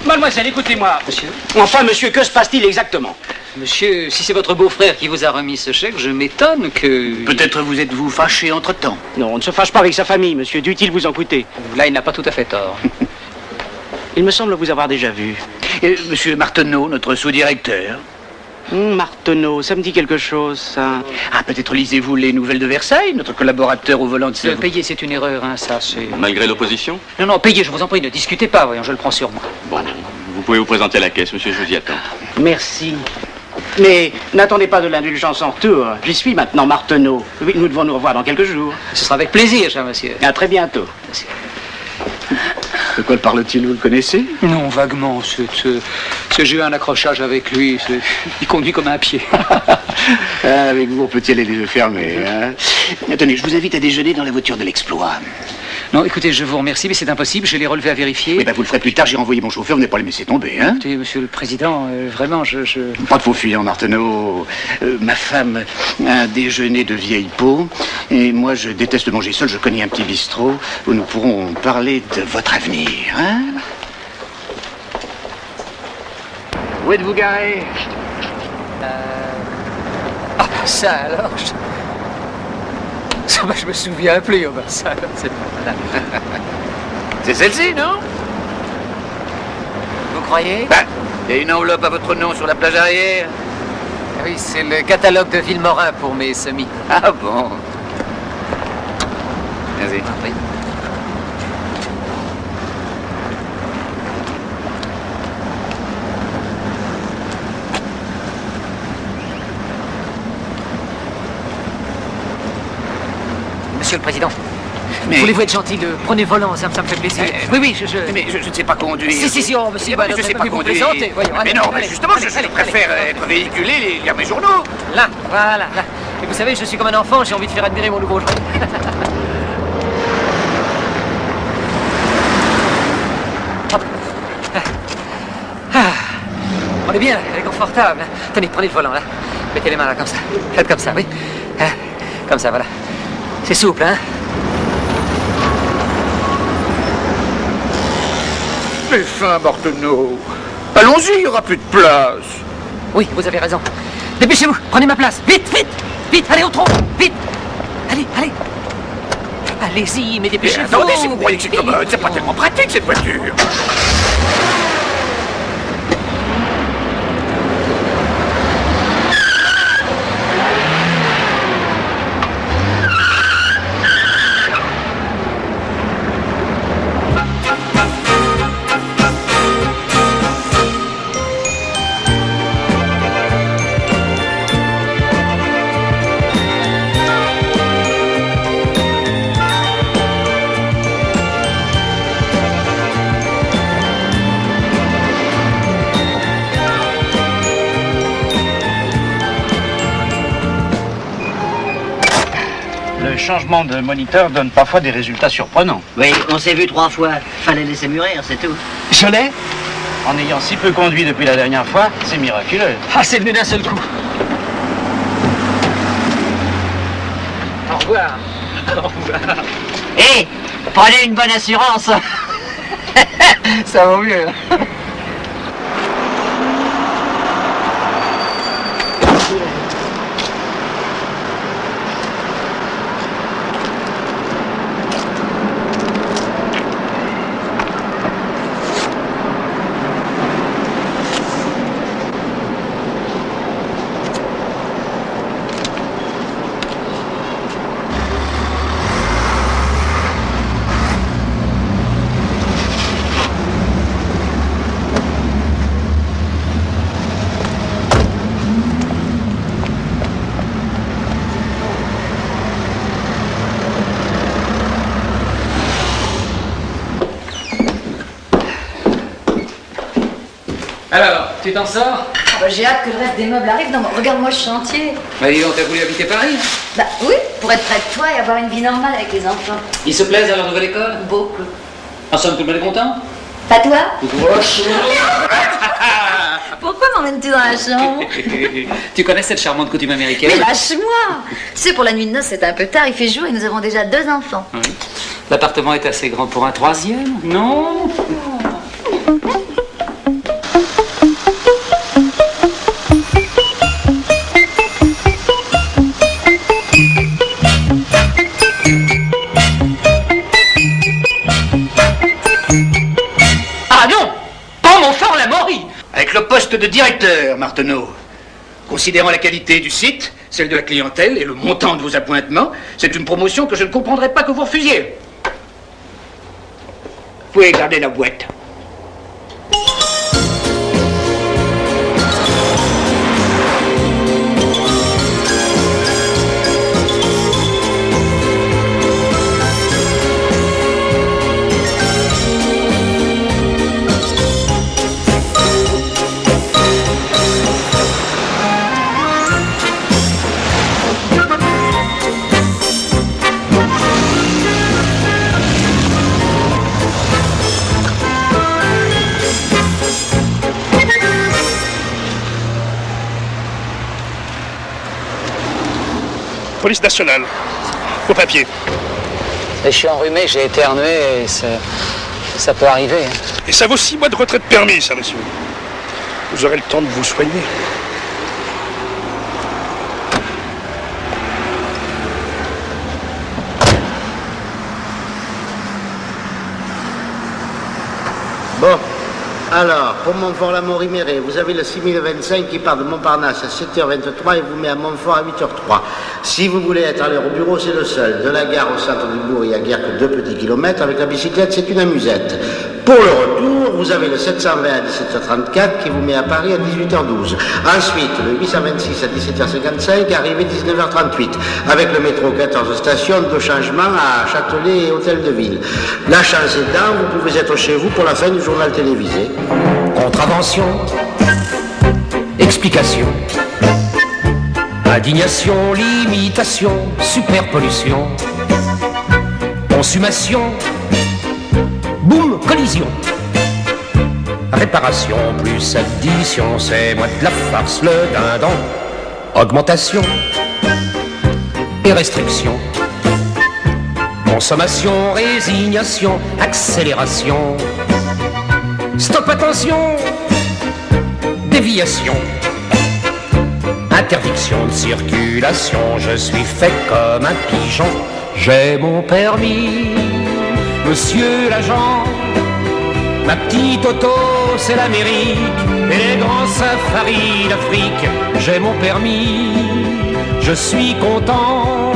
Mademoiselle, écoutez-moi. Monsieur? Enfin, monsieur, que se passe-t-il exactement? Monsieur, si c'est votre beau-frère qui vous a remis ce chèque, je m'étonne que... Peut-être vous êtes-vous fâché entre-temps. Non, on ne se fâche pas avec sa famille, monsieur. Dût-il vous en coûter? Là, il n'a pas tout à fait tort. Il me semble vous avoir déjà vu. Monsieur Marteneau, notre sous-directeur. Marteneau, ça me dit quelque chose, ça. Ah, peut-être lisez-vous les nouvelles de Versailles, notre collaborateur au volant de ce... Payer, c'est une erreur, hein, ça, c'est... Malgré l'opposition? Non, payez, je vous en prie, ne discutez pas, voyons, je le prends sur moi. Bon, vous pouvez vous présenter à la caisse, monsieur, je vous y attends. Merci. Mais n'attendez pas de l'indulgence en retour. J'y suis maintenant, Marteneau. Oui, nous devons nous revoir dans quelques jours. Ce sera avec plaisir, cher monsieur. À très bientôt. Merci. De quoi parle-t-il, vous le connaissez? Non, vaguement. J'ai eu un accrochage avec lui. Il conduit comme un pied. Avec vous, on peut y aller les yeux fermés. Hein? Attendez, je vous invite à déjeuner dans la voiture de l'exploit. Non, écoutez, je vous remercie, mais c'est impossible. Je l'ai relevé à vérifier. Eh ben, vous le ferez plus tard. J'ai renvoyé mon chauffeur. Vous n'allez pas le laisser tomber, hein? Écoutez, monsieur le Président, vraiment, Pas de faux fuyants, Marteneau. Ma femme a un déjeuner de vieille peau. Et moi, je déteste manger seul. Je connais un petit bistrot où nous pourrons parler de votre avenir, hein? Où êtes-vous garé? Ah, ça alors Ça, je me souviens plus, ben, ça, c'est... C'est celle-ci, non? Vous croyez? Il y a une enveloppe à votre nom sur la plage arrière. Oui, c'est le catalogue de Villemorin pour mes semis. Ah bon? Vas-y. Oui. Monsieur le Président, voulez-vous être gentil, prenez le volant, ça me fait plaisir. Oui, Mais je ne sais pas conduire. Si, oh, monsieur, je ne sais pas conduire. Mais non, justement, je préfère être véhiculé et lire mes journaux. Là, voilà, là. Et vous savez, je suis comme un enfant, j'ai envie de faire admirer mon nouveau jouet. On est bien, elle est confortable. Tenez, prenez le volant, là. Mettez les mains là, comme ça. Faites comme ça, oui. Comme ça, voilà. C'est souple, hein? Mais fin, Marteneau. Allons-y, il n'y aura plus de place. Oui, vous avez raison. Dépêchez-vous, prenez ma place. Vite, allez au trot, vite. Allez. Allez-y, mais dépêchez-vous. Attendez, si vous croyez que c'est commode, c'est pas tellement pratique, cette voiture. Le changement de moniteur donne parfois des résultats surprenants. Oui, on s'est vu 3 fois. Fallait laisser mûrir, c'est tout. Je l'ai. En ayant si peu conduit depuis la dernière fois, c'est miraculeux. Ah, c'est venu d'un seul coup. Au revoir. Au revoir. Hé, prenez une bonne assurance. Ça vaut mieux. Alors, tu t'en sors? J'ai hâte que le reste des meubles arrive. Non, regarde-moi ce chantier. Bah dis donc, t'as voulu habiter Paris? Bah oui, pour être près de toi et avoir une vie normale avec les enfants. Ils se plaisent à leur nouvelle école? Beaucoup. En somme, tout le monde est content? Pas toi? Ah. Pourquoi m'emmènes-tu dans la chambre? Tu connais cette charmante coutume américaine? Mais lâche-moi! Tu sais, pour la nuit de noces, c'est un peu tard, il fait jour et nous avons déjà 2 enfants. Oui. L'appartement est assez grand pour un 3e, non? Ah non! Pas mon fort la Maury! Avec le poste de directeur, Marteneau. Considérant la qualité du site, celle de la clientèle et le montant de vos appointements, c'est une promotion que je ne comprendrais pas que vous refusiez. Vous pouvez garder la boîte. Police nationale. Vos papiers. Je suis enrhumé, j'ai éternué et ça peut arriver. Et ça vaut 6 mois de retraite permis, ça, monsieur. Vous aurez le temps de vous soigner. Bon, alors, pour Montfort-la-Maurie-Méré, vous avez le 6025 qui part de Montparnasse à 7h23 et vous met à Montfort à 8h03. Si vous voulez être allé au bureau, c'est le seul. De la gare au centre du bourg, il n'y a guère que 2 petits kilomètres. Avec la bicyclette, c'est une amusette. Pour le retour, vous avez le 720 à 17h34 qui vous met à Paris à 18h12. Ensuite, le 826 à 17h55, arrivé 19h38. Avec le métro 14 stations, 2 changements à Châtelet et Hôtel de Ville. La chance étant, vous pouvez être chez vous pour la fin du journal télévisé. Contravention, explication, indignation, limitation, superpollution, consommation, boum, collision, réparation plus addition, c'est moi de la farce, le dindon, augmentation et restriction, consommation, résignation, accélération, stop, attention, déviation, interdiction de circulation, je suis fait comme un pigeon, j'ai mon permis, monsieur l'agent, ma petite auto c'est l'Amérique, et les grands safaris d'Afrique, j'ai mon permis, je suis content,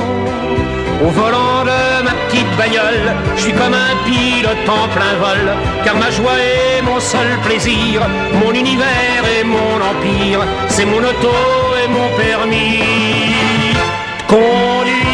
au volant de ma petite bagnole, je suis comme un pilote en plein vol, car ma joie est mon seul plaisir, mon univers et mon empire, c'est mon auto et mon permis. Conduire